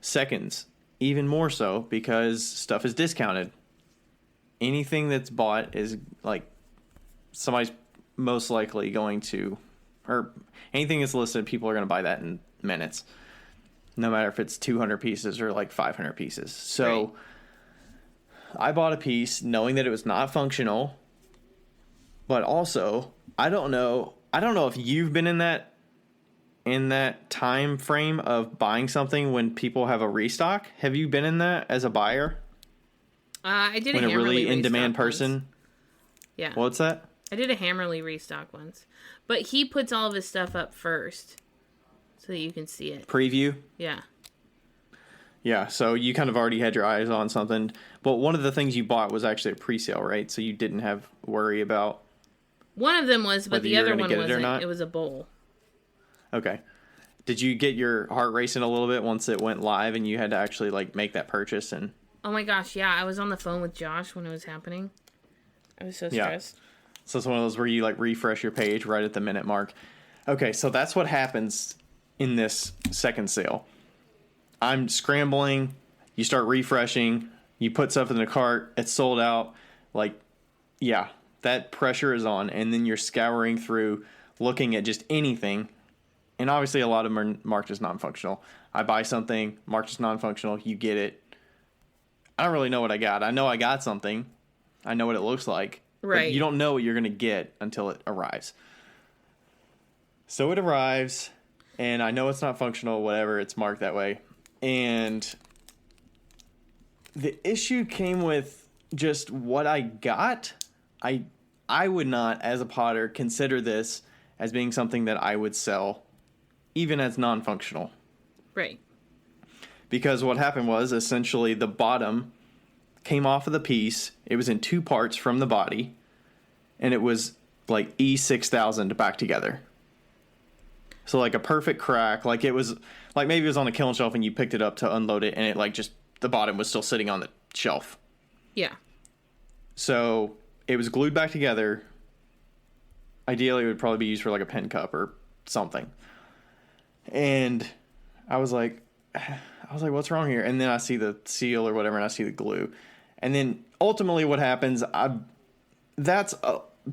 Seconds, even more so because stuff is discounted. Anything that's bought is like somebody's most likely going to, or anything that's listed, people are going to buy that in minutes. No matter if it's 200 pieces or like 500 pieces. So right. I bought a piece knowing that it was not functional, but also I don't know if you've been in that time frame of buying something when people have a restock. Have you been in that as a buyer? I did when a really in demand person. Once. Yeah. What's that? I did a Hammerly restock once. But he puts all of his stuff up first so that you can see it. Preview? Yeah. Yeah, so you kind of already had your eyes on something. But one of the things you bought was actually a pre-sale, right? So you didn't have worry about... One of them was, but the other one wasn't. It was a bowl. Okay. Did you get your heart racing a little bit once it went live and you had to actually like make that purchase? And oh my gosh, yeah. I was on the phone with Josh when it was happening. I was so stressed. So it's one of those where you like refresh your page right at the minute mark. Okay, so that's what happens in this second sale. I'm scrambling. You start refreshing. You put stuff in the cart. It's sold out. Like, yeah, that pressure is on. And then you're scouring through, looking at just anything. And obviously a lot of them are marked as non-functional. I buy something, marked as non-functional. You get it. I don't really know what I got. I know I got something. I know what it looks like. Right. But you don't know what you're going to get until it arrives. So it arrives, and I know it's not functional, whatever. It's marked that way. And the issue came with just what I got. I would not, as a potter, consider this as being something that I would sell, even as non-functional. Right. Because what happened was, essentially, the bottom came off of the piece. It was in two parts from the body, and it was like E6000 back together. So like a perfect crack, like it was like maybe it was on a kiln shelf and you picked it up to unload it, and it like just the bottom was still sitting on the shelf. Yeah. So it was glued back together. Ideally, it would probably be used for like a pen cup or something. And I was like, what's wrong here? And then I see the seal or whatever, and I see the glue. And then ultimately what happens, that's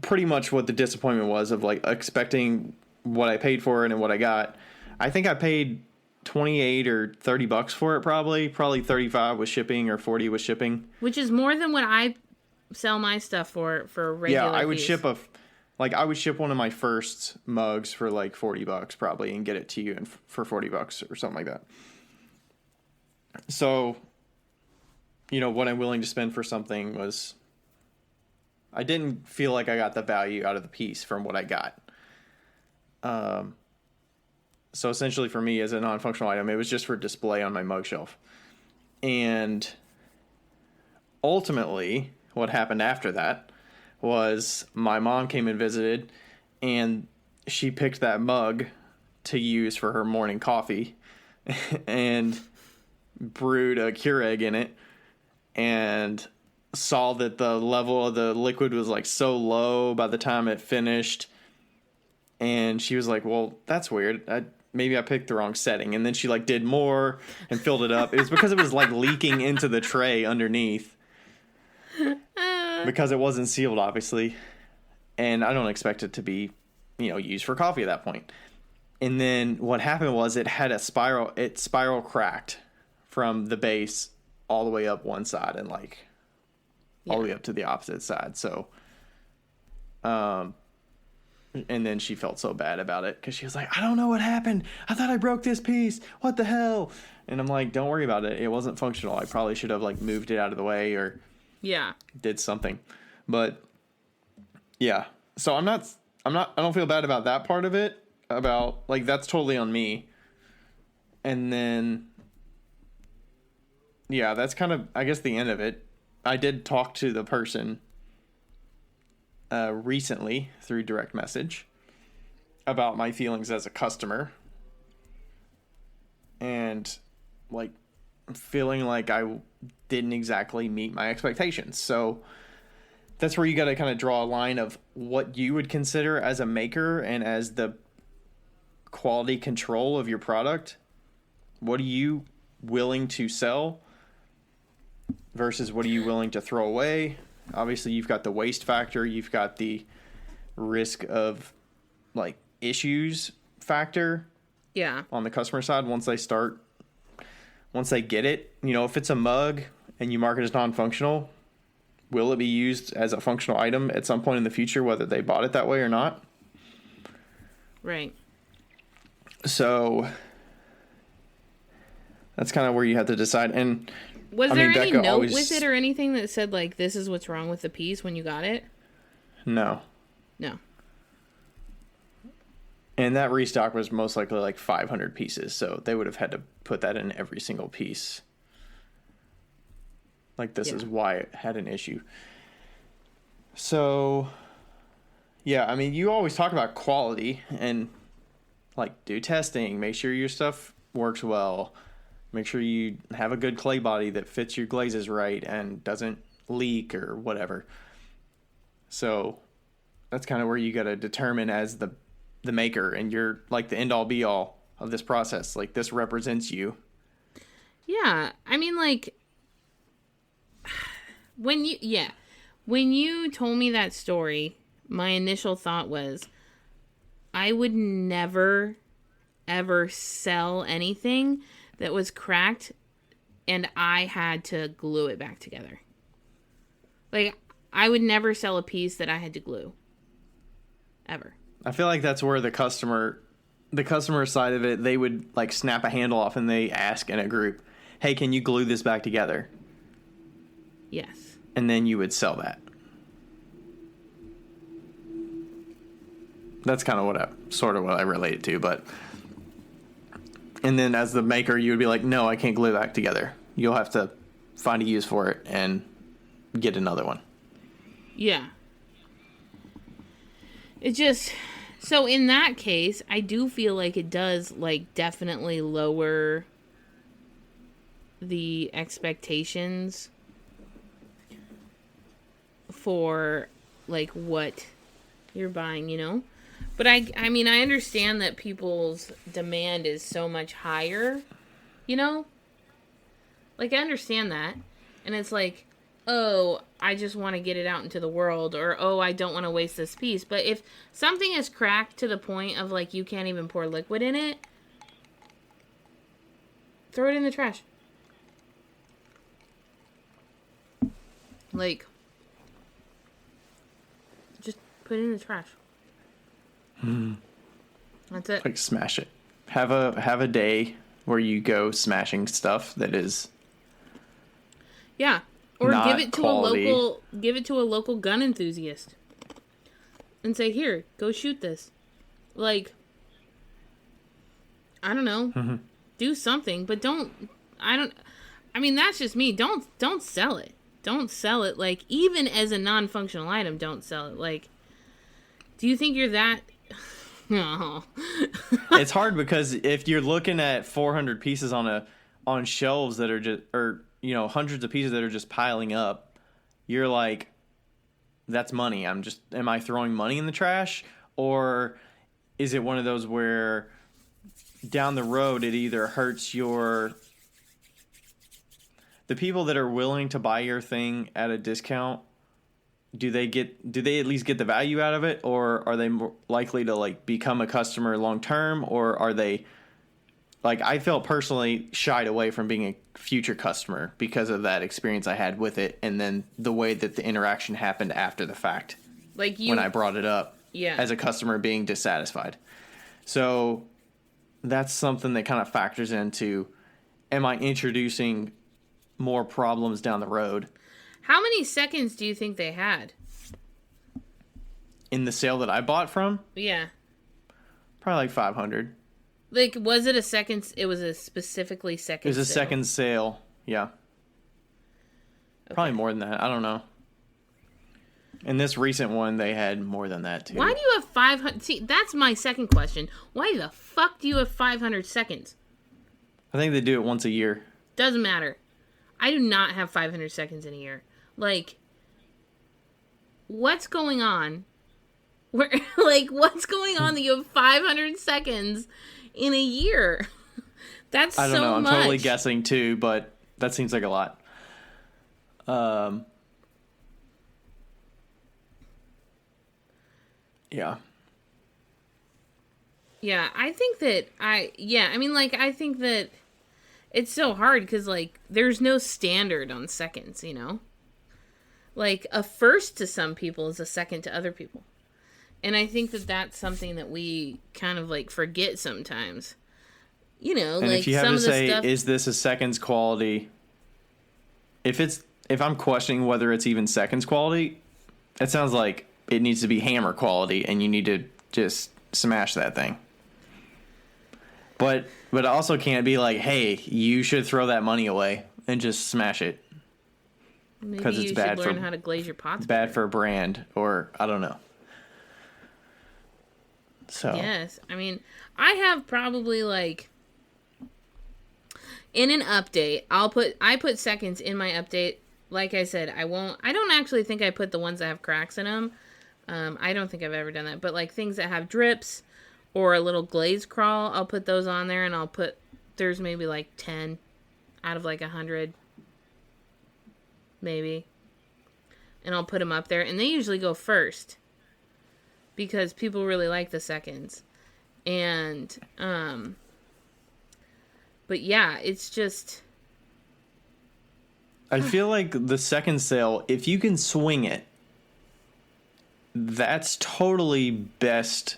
pretty much what the disappointment was of like expecting what I paid for it and what I got. I think I paid $28 or $30 for it probably 35 with shipping or 40 with shipping. Which is more than what I sell my stuff for regular Yeah, I would fees. I would ship one of my first mugs for like $40 probably and get it to you for $40 or something like that. So, what I'm willing to spend for something was, I didn't feel like I got the value out of the piece from what I got. So essentially for me as a non-functional item, it was just for display on my mug shelf. And ultimately what happened after that was my mom came and visited, and she picked that mug to use for her morning coffee and brewed a Keurig in it, and saw that the level of the liquid was like so low by the time it finished. And she was like, well, that's weird. Maybe I picked the wrong setting. And then she like did more and filled it up. It was because it was like leaking into the tray underneath. Because it wasn't sealed, obviously. And I don't expect it to be, used for coffee at that point. And then what happened was it had spiral cracked from the base all the way up one side and all the way up to the opposite side. So, and then she felt so bad about it because she was like, I don't know what happened. I thought I broke this piece. What the hell? And I'm like, don't worry about it. It wasn't functional. I probably should have moved it out of the way or did something. But yeah, so I don't feel bad about that part of it. About that's totally on me. And then, yeah, that's kind of, I guess, the end of it. I did talk to the person recently through direct message about my feelings as a customer, and feeling like I didn't exactly meet my expectations. So that's where you got to kind of draw a line of what you would consider as a maker and as the quality control of your product. What are you willing to sell versus what are you willing to throw away? Obviously, you've got the waste factor. You've got the risk of issues factor. Yeah. On the customer side, once they get it, if it's a mug and you mark it as non-functional, will it be used as a functional item at some point in the future, whether they bought it that way or not? Right. So that's kind of where you have to decide. And was there any Becca note with it or anything that said this is what's wrong with the piece when you got it? No. No. And that restock was most likely like 500 pieces, so they would have had to put that in every single piece. Like, this is why it had an issue. So, yeah, I mean, you always talk about quality and, like, do testing. Make sure your stuff works well. Make sure you have a good clay body that fits your glazes right and doesn't leak or whatever. So, that's kind of where you got to determine as the maker, and you're, like, the end-all, be-all of this process. Like, this represents you. Yeah, I mean, like, when you told me that story, my initial thought was, I would never, ever sell anything that was cracked and I had to glue it back together. Like, I would never sell a piece that I had to glue. Ever. I feel like that's where the customer side of it, they would, like, snap a handle off and they ask in a group, hey, can you glue this back together? Yes. And then you would sell that. That's kind of what I relate it to, but... And then as the maker, you would be like, no, I can't glue that together. You'll have to find a use for it and get another one. Yeah. It just... So in that case, I do feel like it does, like, definitely lower the expectations for, like, what you're buying, you know? But I mean, I understand that people's demand is so much higher, you know? Like, I understand that. And it's like, oh, I just want to get it out into the world, or, oh, I don't want to waste this piece. But if something is cracked to the point of, like, you can't even pour liquid in it, throw it in the trash. Like, just put it in the trash. That's it. Like, smash it. Have a day where you go smashing stuff that is... Yeah. Or not give it to quality. a local gun enthusiast. And say, here, go shoot this. Like, I don't know. Do something, but I mean, that's just me. Don't sell it. Don't sell it. Like, even as a non-functional item, don't sell it. Like, do you think you're that... No. It's hard because if you're looking at 400 pieces on shelves that are just, or, you know, hundreds of pieces that are just piling up, you're like, that's money. Am I throwing money in the trash? Or is it one of those where down the road it either hurts the people that are willing to buy your thing at a discount, do they at least get the value out of it, or are they more likely to, like, become a customer long term, or are they, like, I felt personally shied away from being a future customer because of that experience I had with it, and then the way that the interaction happened after the fact, Like, when I brought it up, as a customer being dissatisfied. So that's something that kind of factors into, am I introducing more problems down the road? How many seconds do you think they had? In the sale that I bought from? Yeah. Probably like 500. Like, was it a second? It was a specifically second. It was a sale. second sale. Yeah. Okay. Probably more than that. I don't know. In this recent one, they had more than that, too. Why do you have 500? See, that's my second question. Why the fuck do you have 500 seconds? I think they do it once a year. Doesn't matter. I do not have 500 seconds in a year. Like, what's going on? What's going on that you have 500 seconds in a year? That's so much. I don't know. I'm totally guessing, too, but that seems like a lot. Yeah. Yeah, I think that I think that it's so hard because, like, there's no standard on seconds, you know? Like, a first to some people is a second to other people. And I think that that's something that we kind of, like, forget sometimes. You know, and like, if you have some to of the say, stuff... is this a seconds quality? If I'm questioning whether it's even seconds quality, it sounds like it needs to be hammer quality, and you need to just smash that thing. But it also can't be like, hey, you should throw that money away and just smash it Maybe because it's you bad should learn for how to glaze your pots. bad better. for a brand, or I don't know. So Yes, I mean, I have probably like in an update. I put seconds in my update. Like I said, I won't. I don't actually think I put the ones that have cracks in them. I don't think I've ever done that. But like things that have drips or a little glaze crawl, I'll put those on there, and there's maybe like 10 out of like 100, maybe, and I'll put them up there, and they usually go first because people really like the seconds, and but yeah, it's just. I feel like the second sale, if you can swing it, that's totally best.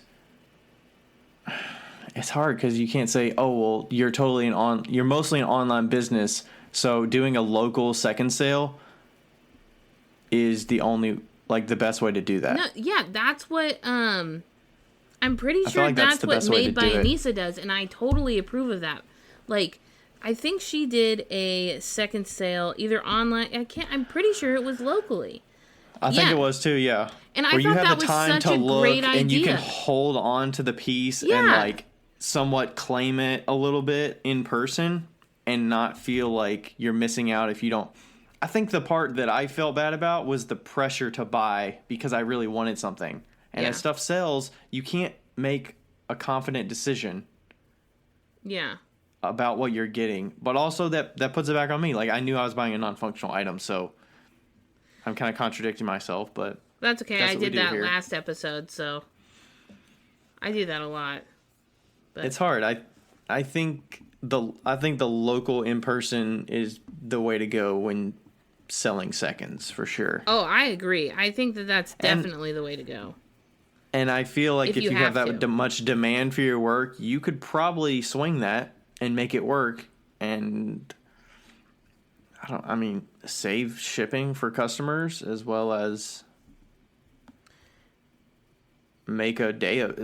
It's hard because you can't say, oh, well, you're mostly an online business, so doing a local second sale is the only, like, the best way to do that. No, yeah, that's what I'm pretty I feel sure like that's that's the what best way Made to by do it. Anissa does, and I totally approve of that. Like, I think she did a second sale either online. I'm pretty sure it was locally. I think Yeah. it was too, yeah. And I where you thought have that the was time such to a look great and you can idea. hold on to the piece and Yeah. like somewhat claim it a little bit in person and not feel like you're missing out if you don't. I think the part that I felt bad about was the pressure to buy because I really wanted something. And Yeah. as stuff sells, you can't make a confident decision Yeah. about what you're getting. But also that puts it back on me. Like, I knew I was buying a non-functional item, so I'm kind of contradicting myself, but That's okay. That's I what we did do that here. last episode, so I do that a lot. But it's hard. I think the local in person is the way to go when selling seconds for sure. Oh, I agree. I think that that's And- definitely the way to go. And I feel like If if you you have have that to. much demand for your work, you could probably swing that and make it work and save shipping for customers as well as make a day of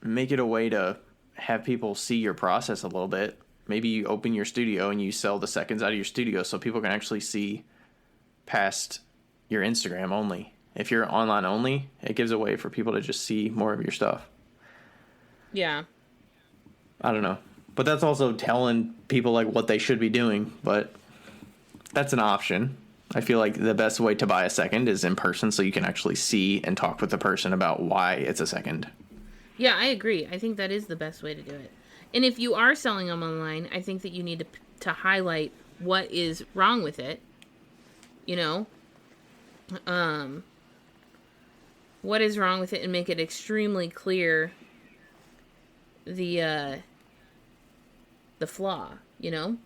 make it a way to have people see your process a little bit. Maybe you open your studio and you sell the seconds out of your studio so people can actually see past your Instagram only. If you're online only, it gives a way for people to just see more of your stuff. Yeah. I don't know. But that's also telling people like what they should be doing, but that's an option. I feel like the best way to buy a second is in person so you can actually see and talk with the person about why it's a second. Yeah, I agree. I think that is the best way to do it. And if you are selling them online, I think that you need to highlight what is wrong with it. You know? What is wrong with it and make it extremely clear the flaw, you know?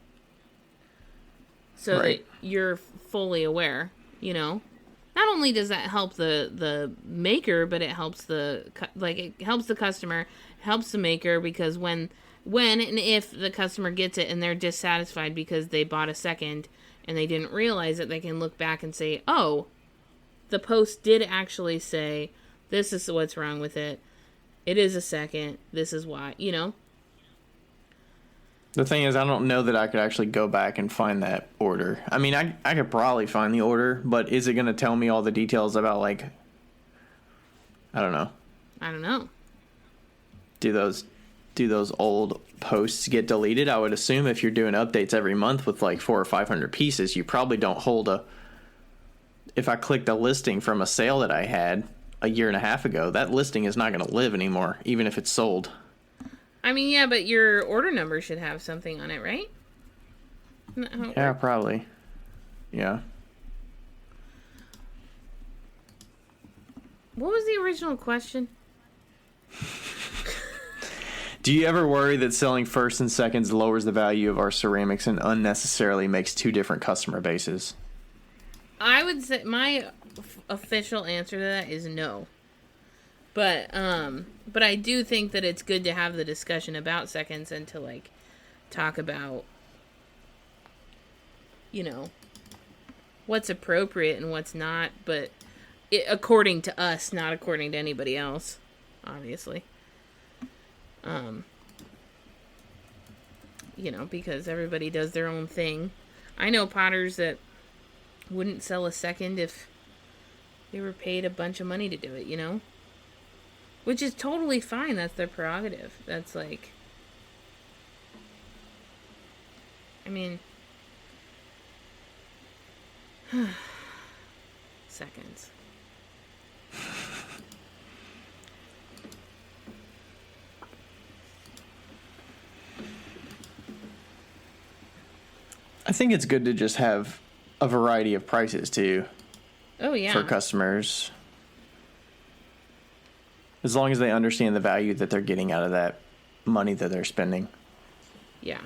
So Right. that you're fully aware, you know? Not only does that help the maker, but it helps it helps the customer, helps the maker, because when and if the customer gets it and they're dissatisfied because they bought a second and they didn't realize it, they can look back and say, "Oh, the post did actually say this is what's wrong with it. It is a second. This is why," you know? The thing is, I don't know that I could actually go back and find that order. I mean, I could probably find the order, but is it going to tell me all the details about, like, I don't know. I don't know. Do those old posts get deleted? I would assume if you're doing updates every month with like 400 or 500 pieces, you probably don't hold if I clicked a listing from a sale that I had a year and a half ago, that listing is not going to live anymore, even if it's sold. I mean, yeah, but your order number should have something on it, right? Isn't that how it Yeah, works? probably. Yeah. What was the original question? Do you ever worry that selling first and seconds lowers the value of our ceramics and unnecessarily makes two different customer bases? I would say my official answer to that is no. But I do think that it's good to have the discussion about seconds and to like talk about, you know, what's appropriate and what's not. But according to us, not according to anybody else, obviously. Um, because everybody does their own thing. I know potters that wouldn't sell a second if they were paid a bunch of money to do it. Which is totally fine. That's their prerogative. That's like, I mean, seconds. I think it's good to just have a variety of prices too. Oh, yeah. For customers. As long as they understand the value that they're getting out of that money that they're spending. Yeah.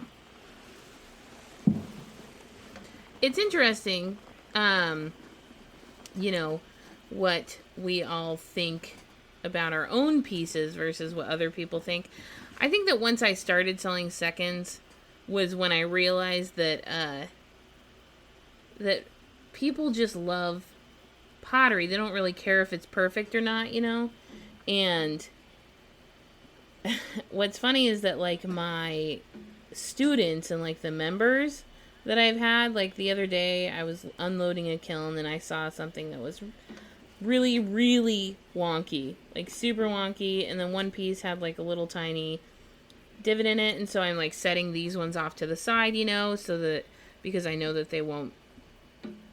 It's interesting, what we all think about our own pieces versus what other people think. I think that once I started selling seconds was when I realized that that people just love pottery. They don't really care if it's perfect or not, And what's funny is that, like, my students and, like, the members that I've had, like, the other day I was unloading a kiln and I saw something that was really, really wonky, like super wonky, and then one piece had like a little tiny divot in it, and so I'm like setting these ones off to the side, so that, because I know that they won't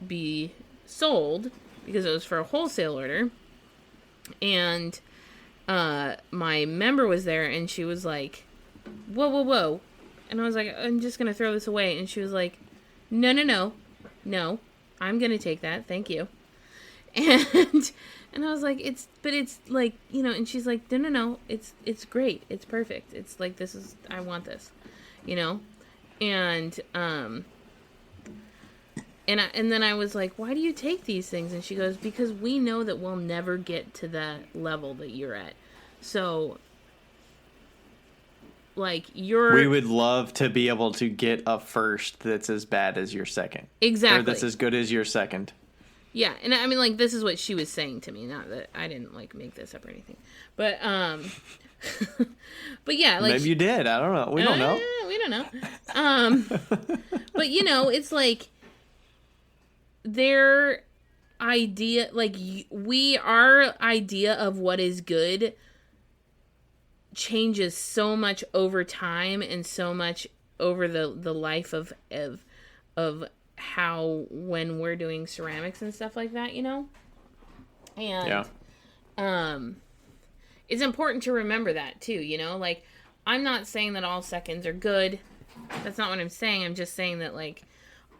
be sold because it was for a wholesale order. And my member was there and she was like, whoa, and I was like, I'm just gonna throw this away, and she was like, no, I'm gonna take that, thank you. And I was like, it's like, and she's like, no, it's great, it's perfect, it's like, I want this, and and then I was like, why do you take these things? And she goes, because we know that we'll never get to that level that you're at, so like we would love to be able to get a first that's as bad as your second. Exactly. Or that's as good as your second. Yeah, and I mean, like, this is what she was saying to me, not that I didn't, like, make this up or anything. But, but yeah, like... Maybe you did, I don't know. We don't know. We don't know. But, it's like, their idea, like, our idea of what is good changes so much over time and so much over the life of how, when we're doing ceramics and stuff like that, and yeah. It's important to remember that too, like, I'm not saying that all seconds are good. That's not what I'm saying. I'm just saying that, like,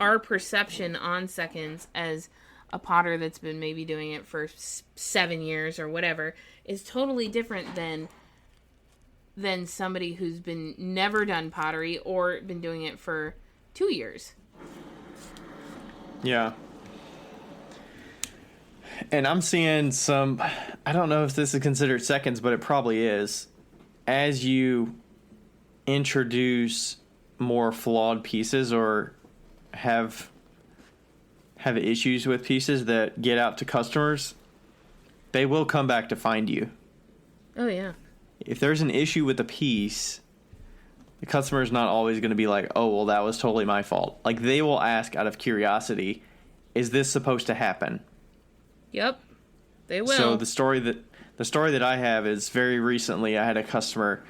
our perception on seconds as a potter that's been maybe doing it for 7 years or whatever is totally different than somebody who's been never done pottery or been doing it for 2 years. Yeah. And I'm seeing some, I don't know if this is considered seconds, but it probably is. As you introduce more flawed pieces or have issues with pieces that get out to customers, they will come back to find you. Oh, yeah. If there's an issue with a piece, the customer is not always going to be like, oh, well, that was totally my fault. Like, they will ask out of curiosity, is this supposed to happen? Yep, they will. So the story that I have is, very recently I had a customer,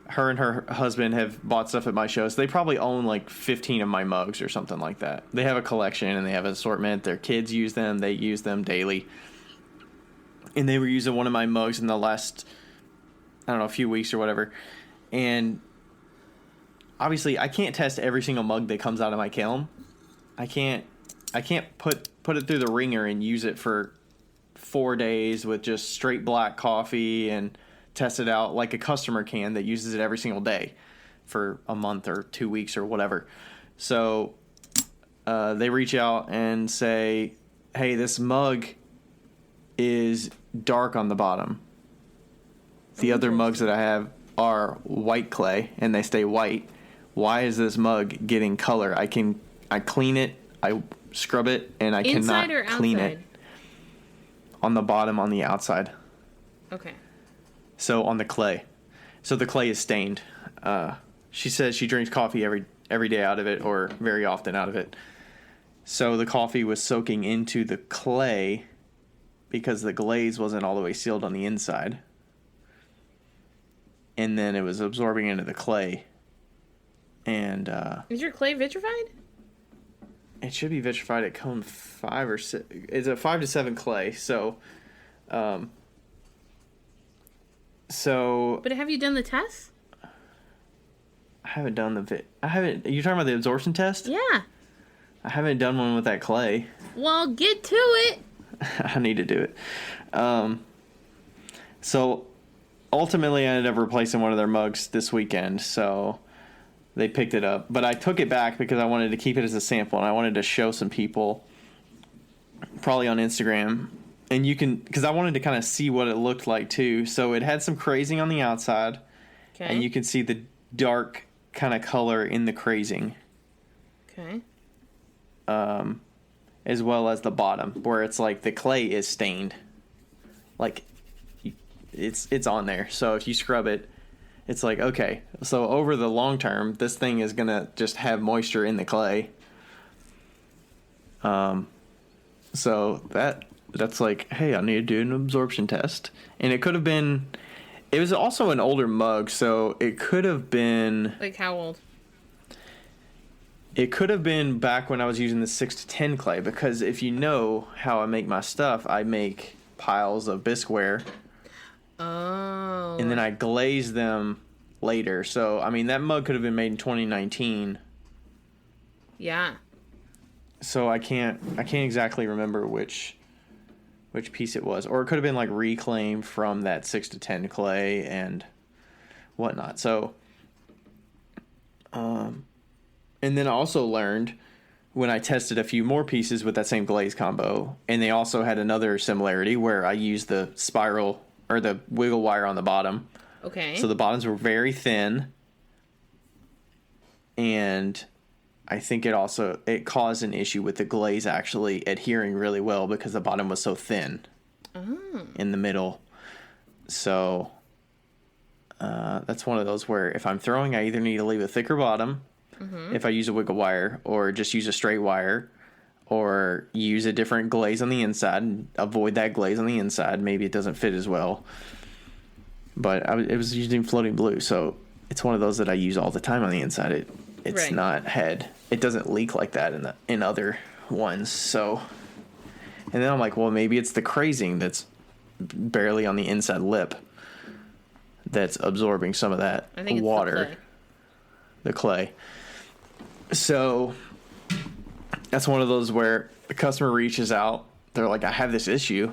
her and her husband have bought stuff at my shows. They probably own like 15 of my mugs or something like that. They have a collection and they have an assortment. Their kids use them. They use them daily. And they were using one of my mugs in the last, I don't know, a few weeks or whatever. And obviously, I can't test every single mug that comes out of my kiln. I can't put it through the ringer and use it for 4 days with just straight black coffee and test it out like a customer can that uses it every single day for a month or 2 weeks or whatever. So they reach out and say, hey, this mug is dark on the bottom. The other mugs that I have are white clay and they stay white. Why is this mug getting color? I clean it, I scrub it, and I Inside cannot or clean outside? it. on the bottom on the outside. Okay. So on the clay. So the clay is stained. She says she drinks coffee every day out of it, or very often out of it. So the coffee was soaking into the clay because the glaze wasn't all the way sealed on the inside. And then it was absorbing into the clay. And is your clay vitrified? it should be vitrified at cone 5 or 6. It's a 5 to 7 clay. So But have you done the test? I haven't done you're talking about the absorption test? Yeah. I haven't done one with that clay. Well, get to it. I need to do it. So ultimately I ended up replacing one of their mugs this weekend, so they picked it up. But I took it back because I wanted to keep it as a sample, and I wanted to show some people, probably on Instagram. And you can, because I wanted to kind of see what it looked like too. So it had some crazing on the outside, Okay. and you can see the dark kind of color in the crazing. Okay. As well as the bottom, where it's like the clay is stained. Like, it's on there. So if you scrub it, it's like, okay. So over the long term, this thing is going to just have moisture in the clay. So that's like, hey, I need to do an absorption test. And it could have been, it was also an older mug, so it could have been... Like how old? It could have been back when I was using the 6 to 10 clay, because if you know how I make my stuff, I make piles of bisqueware. Oh. And then I glaze them later. So, I mean, that mug could have been made in 2019. Yeah. So I can't exactly remember which piece it was. Or it could have been like reclaimed from that 6 to 10 clay and whatnot. So, and then I also learned when I tested a few more pieces with that same glaze combo, and they also had another similarity where I used the spiral or the wiggle wire on the bottom. Okay. So the bottoms were very thin, and I think it caused an issue with the glaze actually adhering really well because the bottom was so thin in the middle. So that's one of those where if I'm throwing, I either need to leave a thicker bottom if I use a wiggle wire, or just use a straight wire, or use a different glaze on the inside and avoid that glaze on the inside. Maybe it doesn't fit as well. But it was using floating blue, so it's one of those that I use all the time on the inside. It's right. it doesn't leak like that in other ones. So, and then I'm like, well, maybe it's the crazing that's barely on the inside lip that's absorbing some of that I think it's water, the clay. So that's one of those where the customer reaches out. They're like, I have this issue.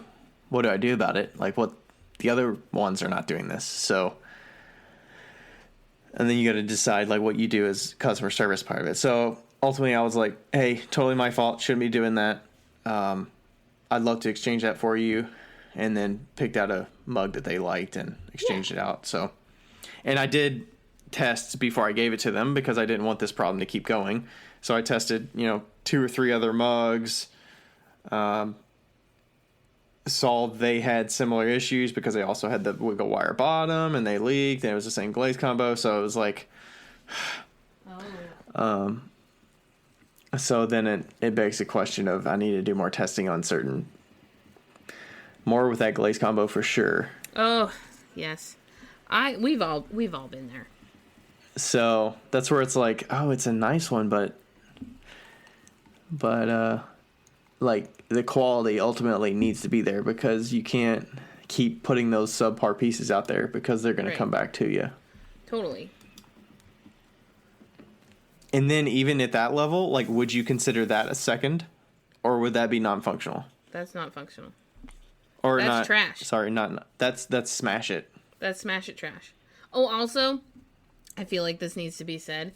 What do I do about it? Like, what? The other ones are not doing this. So, and then you got to decide like what you do as customer service part of it. So ultimately I was like, hey, totally my fault. Shouldn't be doing that. I'd love to exchange that for you. And then picked out a mug that they liked and exchanged it out. So, and I did tests before I gave it to them because I didn't want this problem to keep going. So I tested, 2 or 3 other mugs, saw they had similar issues because they also had the wiggle wire bottom and they leaked and it was the same glaze combo. So it was like, so then it begs the question of I need to do more testing on more with that glaze combo for sure. Oh, yes. We've all been there. So that's where it's like, oh, it's a nice one, but like the quality ultimately needs to be there because you can't keep putting those subpar pieces out there because they're going to come back to you. Totally. And then even at that level, like, would you consider that a second, or would that be non-functional? That's not functional. Or that's not trash. Sorry, not that's smash it. That's smash it trash. Oh, also, I feel like this needs to be said.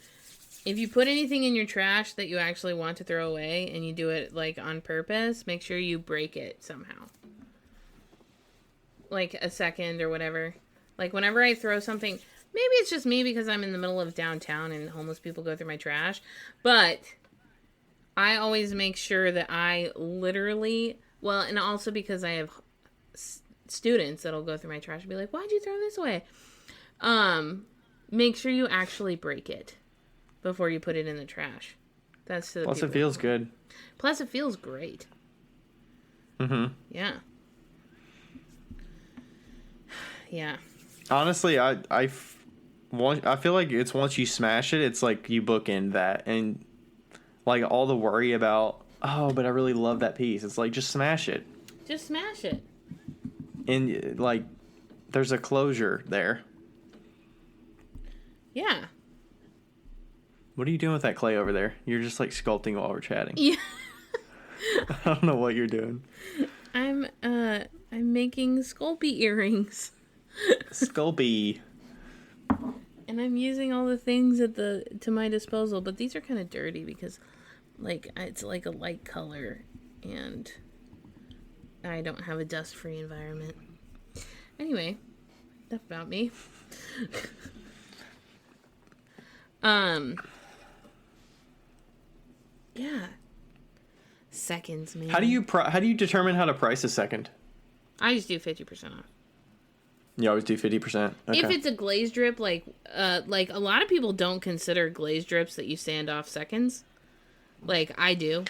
If you put anything in your trash that you actually want to throw away and you do it like on purpose, make sure you break it somehow. Like a second or whatever. Like whenever I throw something, maybe it's just me because I'm in the middle of downtown and homeless people go through my trash, but I always make sure that I literally, well, and also because I have students that'll go through my trash and be like, "Why'd you throw this away?" Make sure you actually break it before you put it in the trash. That's to the Plus, people it feels good. Plus, it feels great. Mm-hmm. Yeah. Yeah. Honestly, I feel like it's once you smash it, it's like you bookend that, and like all the worry about, oh, but I really love that piece. It's like just smash it, Just smash it. and like there's a closure there. Yeah. What are you doing with that clay over there? You're just like sculpting while we're chatting. Yeah. I don't know what you're doing. I'm making Sculpey earrings. Sculpey. And I'm using all the things to my disposal, but these are kind of dirty because like it's like a light color and I don't have a dust-free environment. Anyway, enough about me. Yeah. Seconds, man. How do you determine how to price a second? I just do 50% off. You always do 50%. Okay. If it's a glaze drip, like a lot of people don't consider glaze drips that you sand off seconds. Like I do.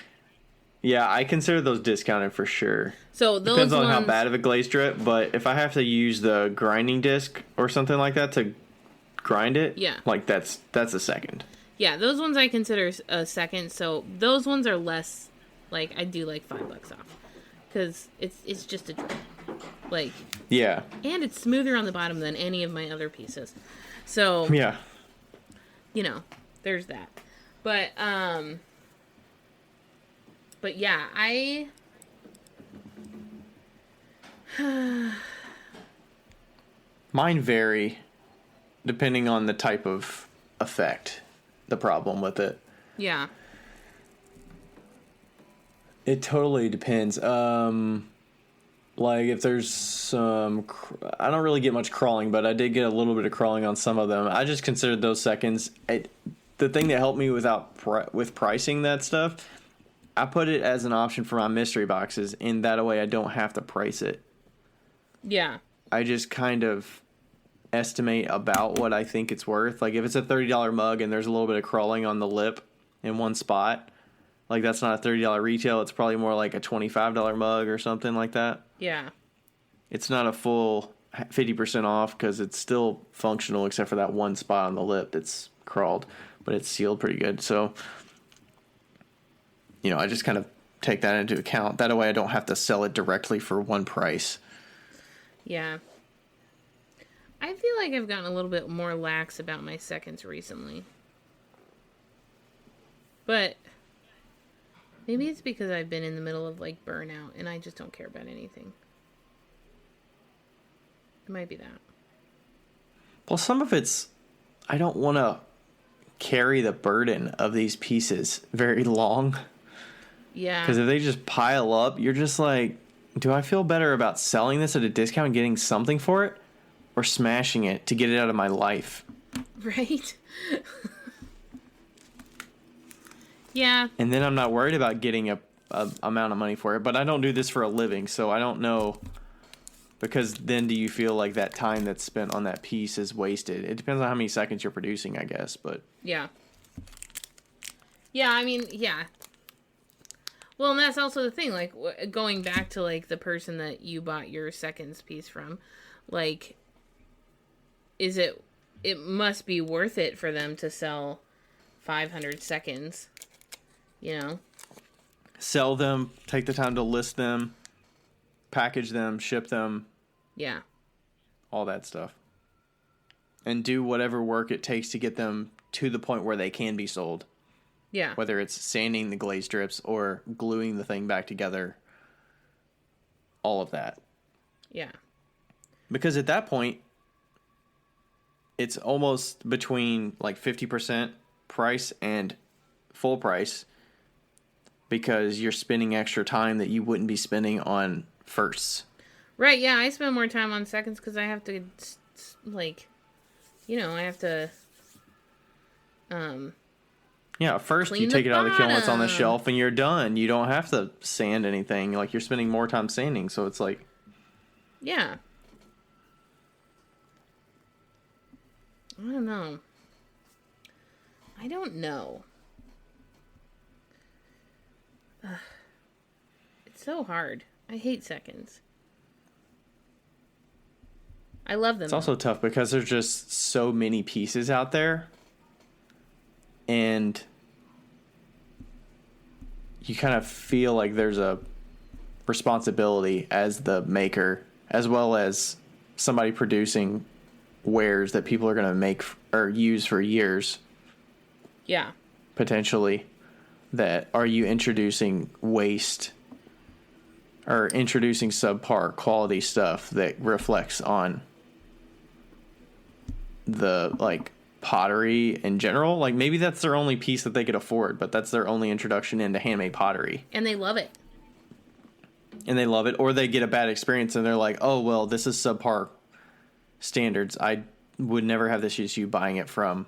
Yeah, I consider those discounted for sure. So those depends on ones, how bad of a glaze drip, but if I have to use the grinding disc or something like that to grind it, yeah, like that's a second. Yeah, those ones I consider a second. So those ones are less. Like I do like $5 off because it's just a drip. Like yeah, and it's smoother on the bottom than any of my other pieces. So yeah, you know, there's that. But yeah, mine vary depending on the type of effect, the problem with it. Yeah. It totally depends. Like if there's some, I don't really get much crawling, but I did get a little bit of crawling on some of them. I just considered those seconds. The thing that helped me with pricing that stuff, I put it as an option for my mystery boxes, and that way I don't have to price it. Yeah. I just kind of estimate about what I think it's worth. Like if it's a $30 mug and there's a little bit of crawling on the lip in one spot, like that's not a $30 retail. It's probably more like a $25 mug or something like that. Yeah. It's not a full 50% off because it's still functional except for that one spot on the lip that's crawled, but it's sealed pretty good. So, you know, I just kind of take that into account. That way I don't have to sell it directly for one price. Yeah. I feel like I've gotten a little bit more lax about my seconds recently. But maybe it's because I've been in the middle of like burnout and I just don't care about anything. It might be that. Well, some of it's, I don't want to carry the burden of these pieces very long. Yeah. Because if they just pile up, you're just like, do I feel better about selling this at a discount and getting something for it, or smashing it to get it out of my life? Right? Yeah. And then I'm not worried about getting a amount of money for it. But I don't do this for a living, so I don't know. Because then do you feel like that time that's spent on that piece is wasted? It depends on how many seconds you're producing, I guess. But yeah. Yeah, I mean, yeah. Well, and that's also the thing. Like, going back to, like, the person that you bought your seconds piece from. Like, it must be worth it for them to sell 500 seconds. You know? Sell them, take the time to list them, package them, ship them. Yeah. All that stuff. And do whatever work it takes to get them to the point where they can be sold. Yeah. Whether it's sanding the glaze strips or gluing the thing back together. All of that. Yeah. Because at that point, it's almost between like 50% price and full price. Because you're spending extra time that you wouldn't be spending on firsts. Right, yeah, I spend more time on seconds because I have to, like, you know, I have to, yeah, first you take it out of the kiln, it's on the shelf, and you're done. You don't have to sand anything. Like, you're spending more time sanding, so it's like... Yeah. I don't know. I don't know. It's so hard. I hate seconds. I love them. It's also tough because there's just so many pieces out there. And you kind of feel like there's a responsibility as the maker, as well as somebody producing wares that people are going to make or use for years. Yeah. Potentially. That are you introducing waste or introducing subpar quality stuff that reflects on the like pottery in general? Like maybe that's their only piece that they could afford, but that's their only introduction into handmade pottery. And they love it. And they love it, or they get a bad experience and they're like, oh, well, this is subpar standards. I would never have this issue buying it from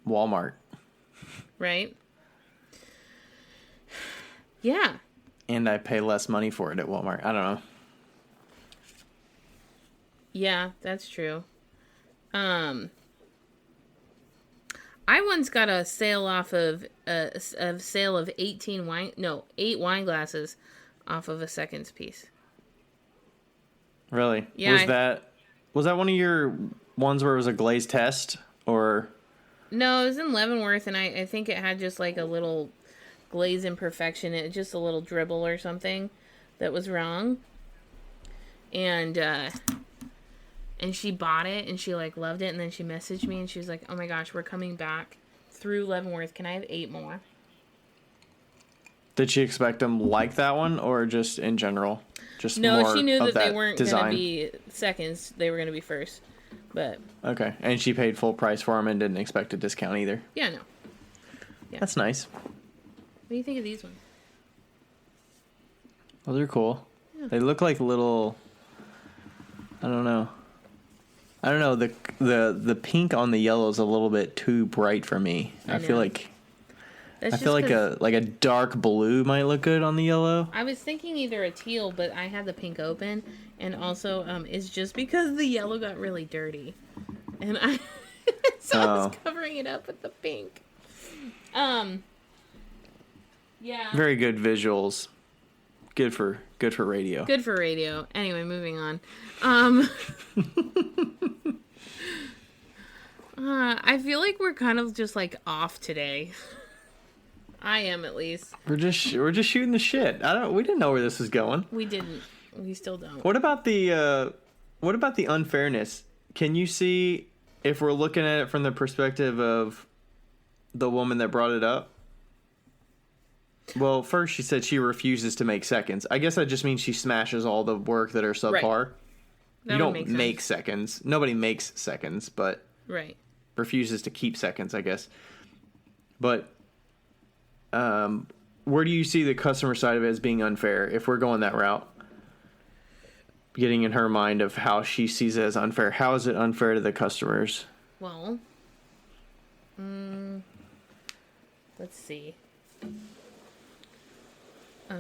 Walmart. Right? Yeah. And I pay less money for it at Walmart. I don't know. Yeah, that's true. I once got a sale off of a sale of 8 wine glasses off of a seconds piece. Really? Yeah. Was that one of your ones where it was a glazed test, or? No, it was in Leavenworth, and I think it had just like a little glaze imperfection. It just a little dribble or something that was wrong. And she bought it, and she like loved it, and then she messaged me, and she was like, "Oh my gosh, we're coming back through Leavenworth. Can I have 8 more?" Did she expect them like that one, or just in general? Just no, more she knew of that they weren't going design? to be seconds. They were going to be first. But okay, and she paid full price for them and didn't expect a discount either. Yeah, no. Yeah. That's nice. What do you think of these ones? Those are cool. Yeah. They look like little. I don't know. The pink on the yellow is a little bit too bright for me. I feel like. That's I feel like a dark blue might look good on the yellow. I was thinking either a teal, but I had the pink open, and also it's just because the yellow got really dirty, and I I was covering it up with the pink. Yeah. Very good visuals. Good for radio. Good for radio. Anyway, moving on. I feel like we're kind of just like off today. I am, at least. We're just shooting the shit. We didn't know where this was going. We didn't. We still don't. What about the unfairness? Can you see if we're looking at it from the perspective of the woman that brought it up? Well, first she said she refuses to make seconds. I guess that just means she smashes all the work that are subpar. Right. You don't make seconds. Nobody makes seconds, but right. Refuses to keep seconds, I guess. But where do you see the customer side of it as being unfair if we're going that route? Getting in her mind of how she sees it as unfair. How is it unfair to the customers? Well, let's see. I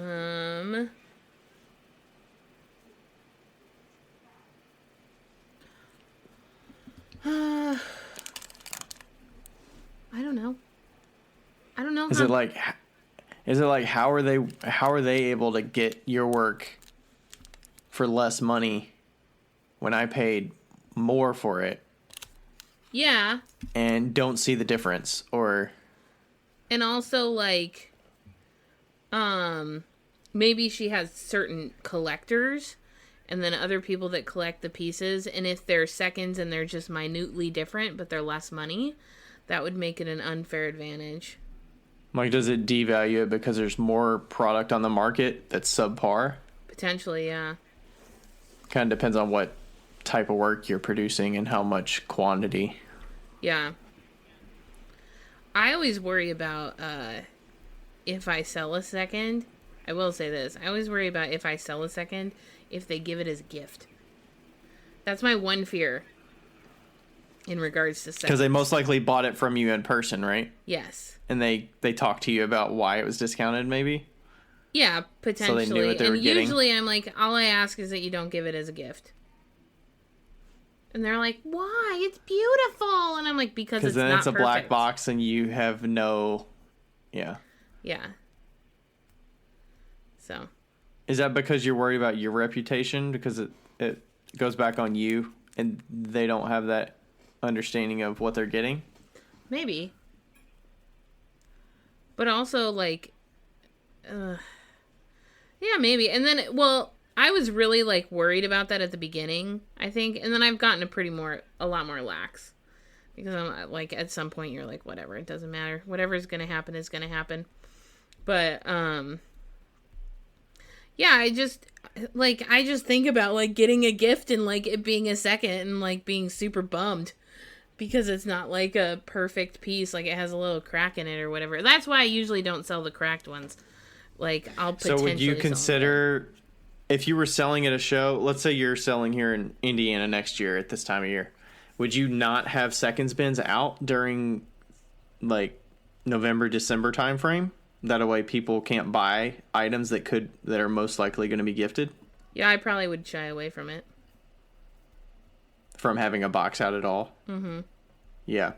don't know. Is it like how are they able to get your work for less money when I paid more for it? Yeah. And don't see the difference, or and also like maybe she has certain collectors and then other people that collect the pieces, and if they're seconds and they're just minutely different but they're less money, that would make it an unfair advantage. Like, does it devalue it because there's more product on the market that's subpar? Potentially, yeah. Kind of depends on what type of work you're producing and how much quantity. Yeah. I always worry about if I sell a second. I will say this. I always worry about if I sell a second, if they give it as a gift. That's my one fear in regards to seconds. Because they most likely bought it from you in person, right? Yes. And they talked to you about why it was discounted, maybe? Yeah, So they knew potentially. what they were And getting. usually I'm like, all I ask is that you don't give it as a gift. And they're like, why? It's beautiful. And I'm like, because Because it's then not it's a perfect. black box and you have no... Yeah. Yeah. So. Is that because you're worried about your reputation? Because it goes back on you and they don't have that understanding of what they're getting? Maybe. But also, like, yeah, maybe. And then, well, I was really, like, worried about that at the beginning, I think. And then I've gotten a lot more lax. Because I'm, like, at some point you're like, whatever, it doesn't matter. Whatever is going to happen is going to happen. But, yeah, I just think about, like, getting a gift and, like, it being a second and, like, being super bummed. Because it's not, like, a perfect piece. Like, it has a little crack in it or whatever. That's why I usually don't sell the cracked ones. Like, I'll potentially So would you sell consider, if you were selling at a show, let's say you're selling here in Indiana next year at this time of year, would you not have seconds bins out during, like, November, December timeframe? That way people can't buy items that are most likely going to be gifted Yeah, I probably would shy away from it. from having a box out at all. Mm-hmm. Yeah.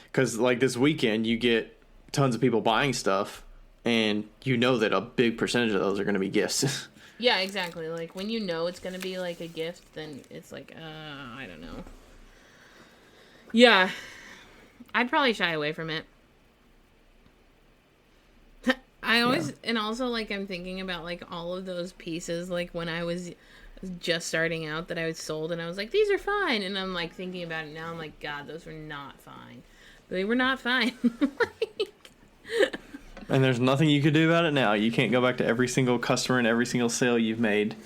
Because, like, this weekend, you get tons of people buying stuff, and you know that a big percentage of those are going to be gifts. Yeah, exactly. Like, when you know it's going to be, like, a gift, then it's like, I don't know. Yeah. I'd probably shy away from it. I always, and also, like, I'm thinking about, like, all of those pieces, like, when I was just starting out that I was sold, and I was like, these are fine. And I'm, like, thinking about it now, I'm like, God, those were not fine. They were not fine. And there's nothing you could do about it now. You can't go back to every single customer and every single sale you've made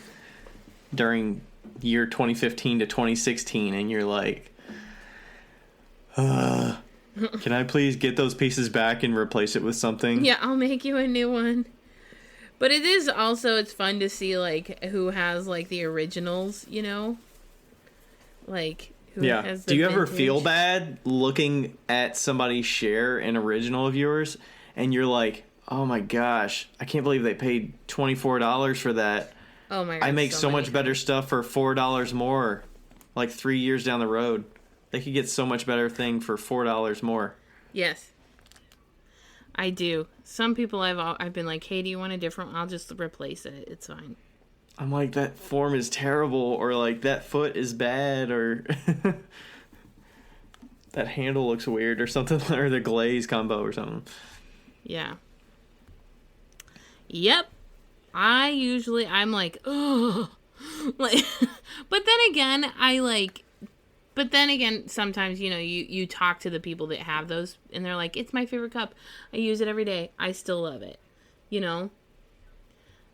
during year 2015 to 2016, and you're like, can I please get those pieces back and replace it with something? Yeah, I'll make you a new one. But it is also, it's fun to see, like, who has, like, the originals, you know? Like, who Yeah. has the Do you ever vintage. feel bad looking at somebody share an original of yours and you're like, oh my gosh, I can't believe they paid $24 for that. Oh my God. I make so many much better times. stuff for $4 more, like 3 years down the road. They could get so much better thing for $4 more. Yes. I do. Some people I've been like, hey, do you want a different one? I'll just replace it. It's fine. I'm like, that form is terrible, or like that foot is bad, or that handle looks weird, or something, or the glaze combo or something. Yeah. Yep. I'm like, oh, like, but then again, sometimes, you know, you talk to the people that have those and they're like, it's my favorite cup. I use it every day. I still love it, you know?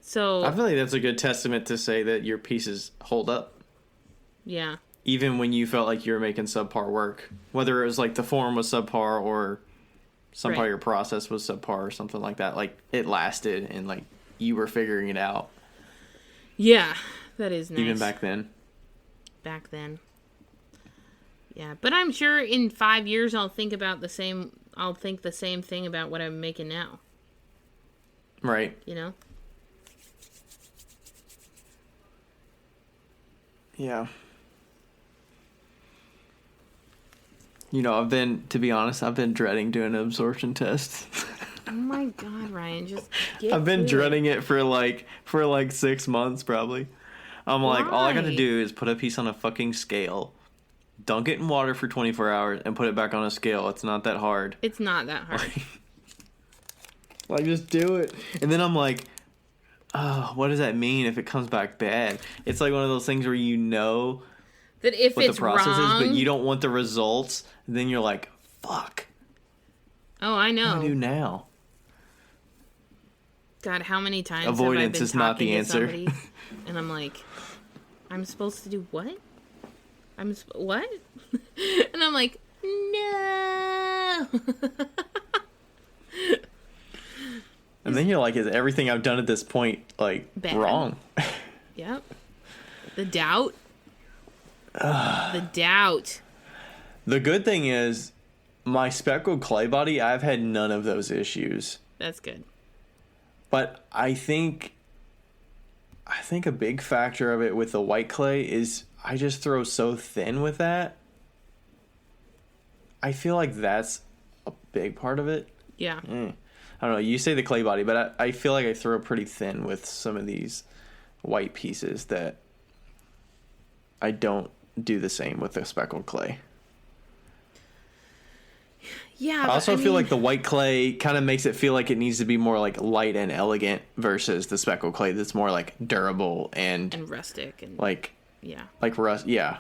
So I feel like that's a good testament to say that your pieces hold up. yeah. Even when you felt like you were making subpar work. Whether it was like the form was subpar or some part of your process was subpar or something like that. Like, it lasted and like you were figuring it out. Yeah, that is nice. Even back then. Back then. Yeah, but I'm sure in 5 years I'll think the same thing about what I'm making now. Right. You know? Yeah. You know, to be honest, I've been dreading doing an absorption test. Oh my God, Ryan, just get I've been to dreading it. it for like 6 months probably. I'm like, all I got to do is put a piece on a fucking scale, dunk it in water for 24 hours, and put it back on a scale. It's not that hard. It's not that hard. Like, just do it. And then I'm like, oh, what does that mean if it comes back bad? It's like one of those things where you know That if what it's the process wrong, is, but you don't want the results. And then you're like, fuck. oh, I know. What do I do now? God, how many times Avoidance have I been is not the talking to answer. somebody, and I'm like, I'm supposed to do what? What? And I'm like, no. And then you're like, is everything I've done at this point, like, Bad. wrong? Yep. The doubt. The doubt. The good thing is, my speckled clay body, I've had none of those issues. That's good. But I think a big factor of it with the white clay is I just throw so thin with that. I feel like that's a big part of it. Yeah. I don't know. You say the clay body, but I feel like I throw pretty thin with some of these white pieces that I don't do the same with the speckled clay. Yeah. I also feel like the white clay kind of makes it feel like it needs to be more like light and elegant versus the speckled clay that's more like durable and rustic and like yeah, like rust. Yeah.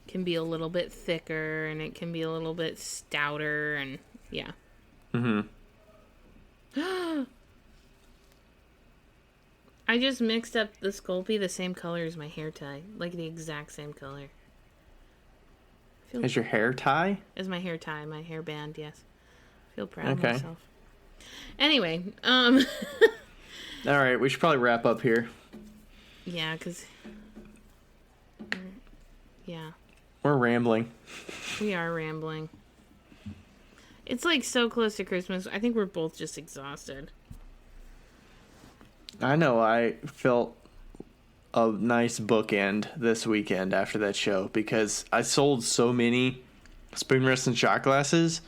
can be a little bit thicker and it can be a little bit stouter and yeah. I just mixed up the Sculpey the same color as my hair tie, like the exact same color. Is your hair tie? As my hair tie, my hair band, yes. Feel proud of Okay. myself. Anyway, All right, we should probably wrap up here. yeah, because yeah, We're rambling. we are rambling. It's like so close to Christmas. I think we're both just exhausted. I know. I felt a nice bookend this weekend after that show because I sold so many spoon rests and shot glasses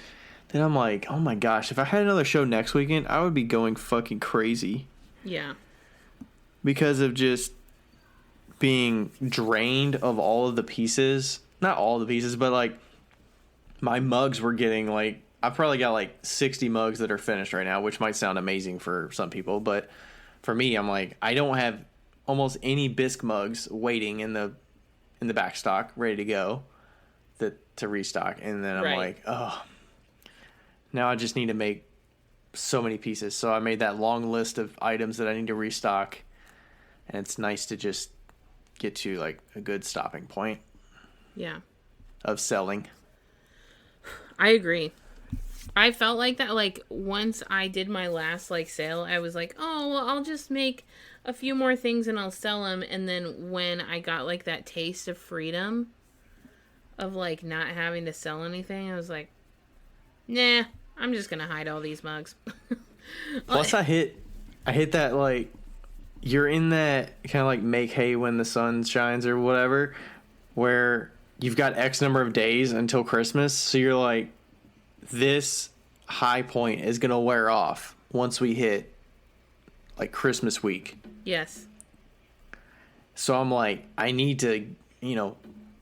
that I'm like, oh my gosh, if I had another show next weekend, I would be going fucking crazy. Yeah. Because of just being drained of all of the pieces. Not all the pieces, but like my mugs were getting like, I've probably got like 60 mugs that are finished right now, which might sound amazing for some people, but for me, I'm like, I don't have almost any bisque mugs waiting in the back stock ready to go to restock, and then I'm like, oh, now I just need to make so many pieces. So I made that long list of items that I need to restock, and it's nice to just get to like a good stopping point. Yeah. Of selling. I agree. I felt like that, like, once I did my last, like, sale, I was like, oh, well, I'll just make a few more things and I'll sell them. And then when I got, like, that taste of freedom of, like, not having to sell anything, I was like, nah, I'm just gonna hide all these mugs. Plus, I hit that, like, you're in that kind of, like, make hay when the sun shines or whatever, where you've got X number of days until Christmas, so you're like, this high point is going to wear off once we hit like Christmas week. Yes. So I'm like, I need to,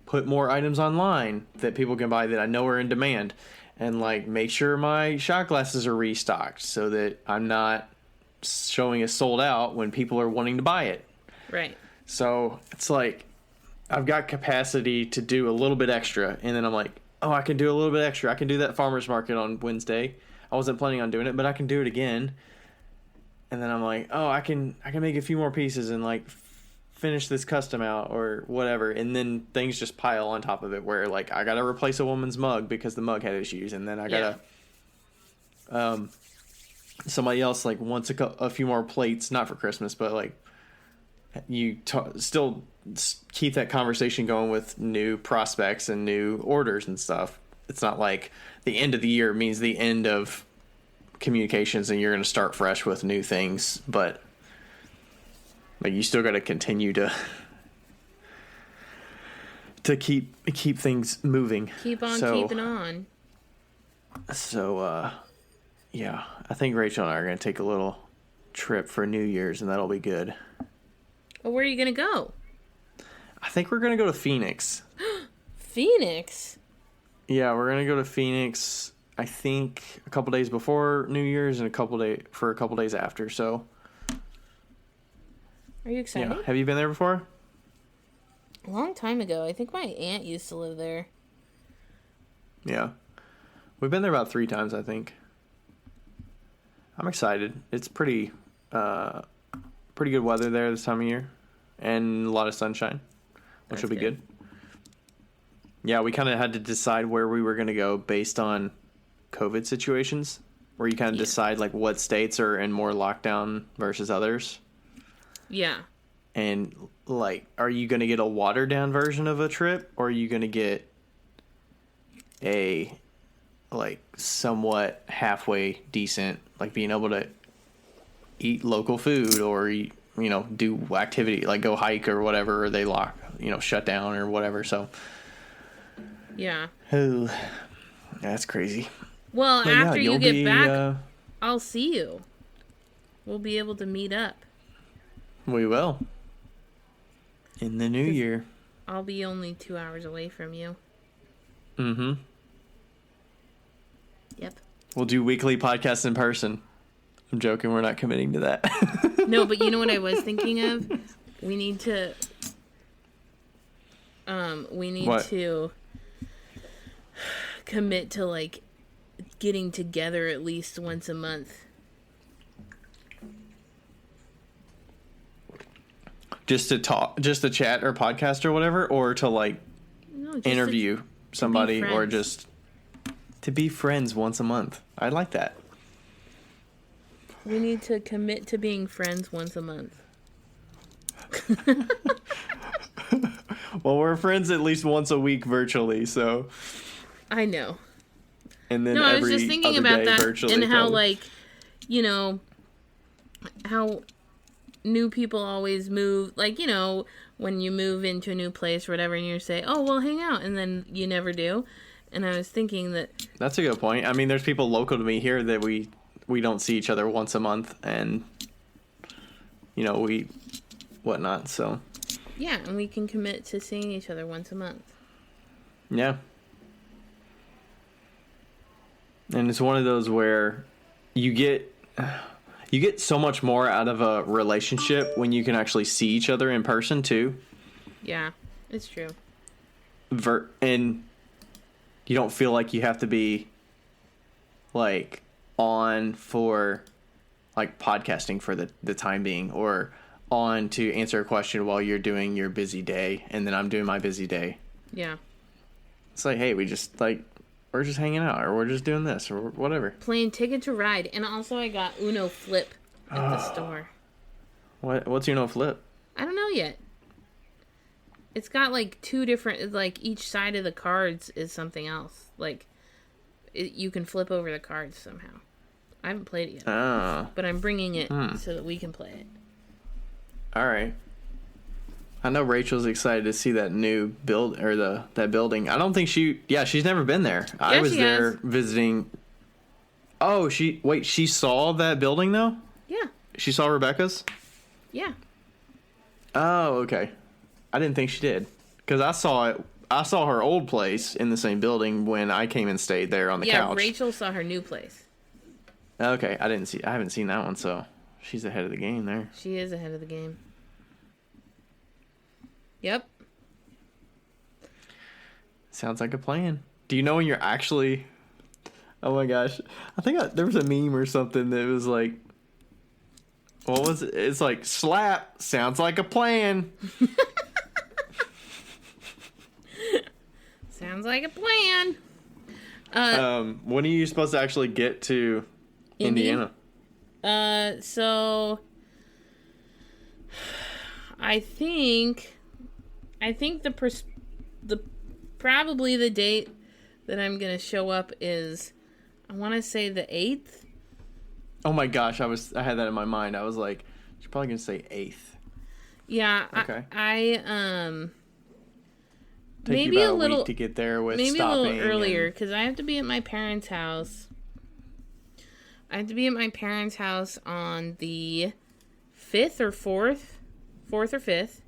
put more items online that people can buy that I know are in demand, and like make sure my shot glasses are restocked so that I'm not showing as sold out when people are wanting to buy it. Right. So it's like, I've got capacity to do a little bit extra, and then I'm like, oh, I can do a little bit extra. I can do that farmer's market on Wednesday. I wasn't planning on doing it, but I can do it again. And then I'm like, oh, I can make a few more pieces and like finish this custom out or whatever. And then things just pile on top of it where like I got to replace a woman's mug because the mug had issues. And then I got to, somebody else like wants a few more plates, not for Christmas, but like you still keep that conversation going with new prospects and new orders and stuff. It's not like the end of the year means the end of communications and you're going to start fresh with new things, but like you still got to continue to keep things moving. Keep on keeping on. So yeah, I think Rachel and I are going to take a little trip for New Year's, and that'll be good. Well, where are you going to go? I think we're going to go to Phoenix. Phoenix? Yeah, we're going to go to Phoenix, I think, a couple days before New Year's and a couple days after. So, are you excited? Yeah. Have you been there before? A long time ago. I think my aunt used to live there. Yeah. We've been there about 3 times, I think. I'm excited. It's pretty good weather there this time of year, and a lot of sunshine, which will be good. Yeah, we kind of had to decide where we were going to go based on COVID situations, where you kind of decide like what states are in more lockdown versus others. Yeah. And like, are you going to get a watered down version of a trip, or are you going to get a like somewhat halfway decent like being able to eat local food or eat, do activity like go hike or whatever, or they shut down or whatever. So Yeah. oh, that's crazy. Well, But yeah, after you you'll get be back, I'll see you. We'll be able to meet up. we will in the new 'Cause year. I'll be only 2 hours away from you. Mm-hmm. Yep. We'll do weekly podcasts in person. I'm joking. We're not committing to that. No, but you know what I was thinking of? We need to What? to commit to like getting together at least once a month. Just to talk, just to chat or podcast or whatever, or to like No, just interview somebody, or friends. just to be friends once a month. I like that. We need to commit to being friends once a month. Well, we're friends at least once a week virtually, so. I know. And then No, I was every just thinking other about day that virtually, and how, probably. like, how new people always move. Like, when you move into a new place or whatever, and you say, "Oh, we'll hang out," and then you never do. And I was thinking that That's a good point. I mean, there's people local to me here that we don't see each other once a month, and we whatnot. So yeah, and we can commit to seeing each other once a month. yeah. And it's one of those where you get so much more out of a relationship when you can actually see each other in person too. Yeah, it's true. And you don't feel like you have to be like on for like podcasting for the time being, or on to answer a question while you're doing your busy day and then I'm doing my busy day. Yeah. It's like, hey, we're just hanging out, or we're just doing this, or whatever. Playing Ticket to Ride. And also I got Uno Flip at the store. What's Flip? I don't know yet. It's got like two different, like each side of the cards is something else. Like you can flip over the cards somehow. I haven't played it yet. Oh. But I'm bringing it so that we can play it. All right. I know Rachel's excited to see that new that building. I don't think she's never been there. I was there visiting. Oh, she saw that building though? Yeah. She saw Rebecca's? Yeah. Oh, okay. I didn't think she did. Because I saw her old place in the same building when I came and stayed there on the couch. Yeah, Rachel saw her new place. Okay, I haven't seen that one, so she's ahead of the game there. She is ahead of the game. Yep. Sounds like a plan. Do you know when you're actually... Oh my gosh. I think there was a meme or something that was like... What was it? It's like, slap, sounds like a plan. Sounds like a plan. When are you supposed to actually get to Indiana? So... I think probably the date that I'm gonna show up is, I want to say the 8th. Oh my gosh, I had that in my mind. I was like, you're probably gonna say 8th. Yeah. Okay. I Take maybe you about a little week to get there with maybe stopping. a little earlier because I have to be at my parents' house. I have to be at my parents' house on the 5th or 4th or 5th.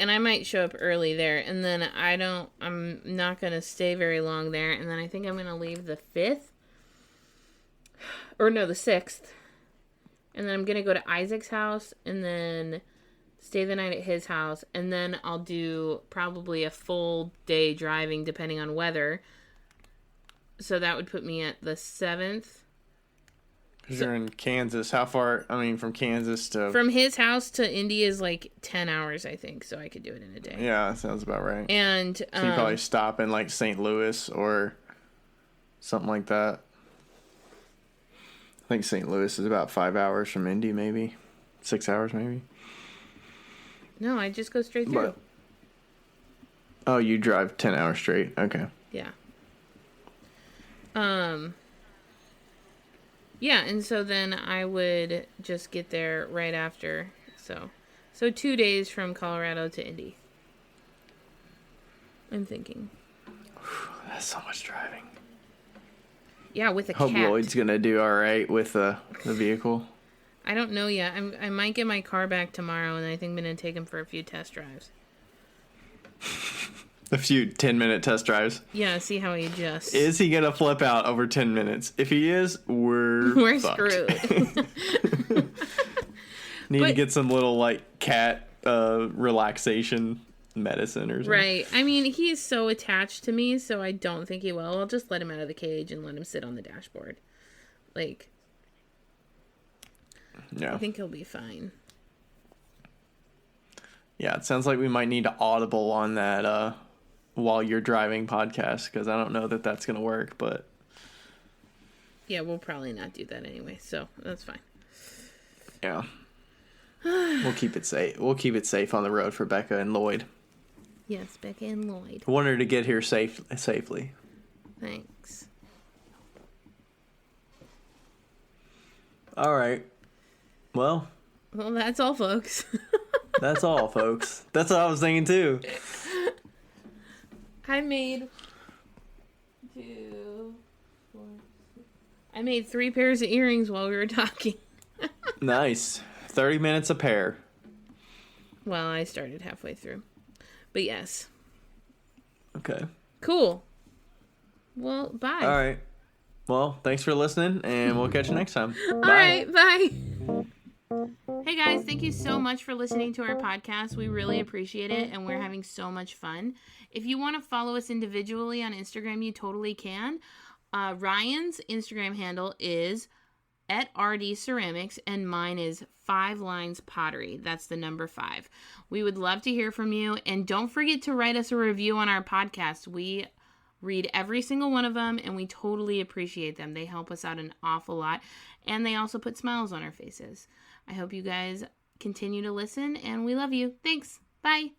And I might show up early there, and then I'm not gonna stay very long there, and then I think I'm gonna leave the 5th. Or no, the 6th. And then I'm gonna go to Isaac's house, and then stay the night at his house, and then I'll do probably a full day driving depending on weather. So that would put me at the 7th. Because you're in Kansas. How far? I mean, from Kansas to... From his house to Indy is like 10 hours, I think, so I could do it in a day. Yeah, that sounds about right. And so you probably stop in like St. Louis or something like that. I think St. Louis is about 5 hours from Indy, maybe 6 hours, maybe. No, I just go straight through. Oh, you drive 10 hours straight. Okay. Yeah. Yeah, and so then I would just get there right after. So 2 days from Colorado to Indy. I'm thinking. That's so much driving. Yeah, with a Hope cat. Lloyd's gonna do all right with the vehicle. I don't know yet. I might get my car back tomorrow, and I think I'm going to take him for a few test drives. A few 10-minute test drives. Yeah, see how he adjusts. Is he gonna flip out over 10 minutes? If he is, we're screwed. Need to get some little like cat relaxation medicine or something. Right. I mean, he's so attached to me, so I don't think he will. I'll just let him out of the cage and let him sit on the dashboard. Like, yeah. I think he'll be fine. Yeah, it sounds like we might need to audible on that while you're driving podcast, because I don't know that that's going to work, but... Yeah, we'll probably not do that anyway, so that's fine. Yeah. We'll keep it safe. We'll keep it safe on the road for Becca and Lloyd. Yes, Becca and Lloyd. I want her to get here safely. Thanks. All right. Well, that's all, folks. That's all, folks. That's what I was thinking, too. I made 3 pairs of earrings while we were talking. Nice. 30 minutes a pair. Well, I started halfway through. But yes. Okay. Cool. Well, bye. All right. Well, thanks for listening, and we'll catch you next time. All right, bye. Hey guys, thank you so much for listening to our podcast. We really appreciate it, and we're having so much fun. If you want to follow us individually on Instagram, you totally can. Ryan's Instagram handle is @RDCeramics, and mine is 5 Lines Pottery. That's the number 5. We would love to hear from you, and don't forget to write us a review on our podcast. We read every single one of them, and we totally appreciate them. They help us out an awful lot, and they also put smiles on our faces. I hope you guys continue to listen, and we love you. Thanks. Bye.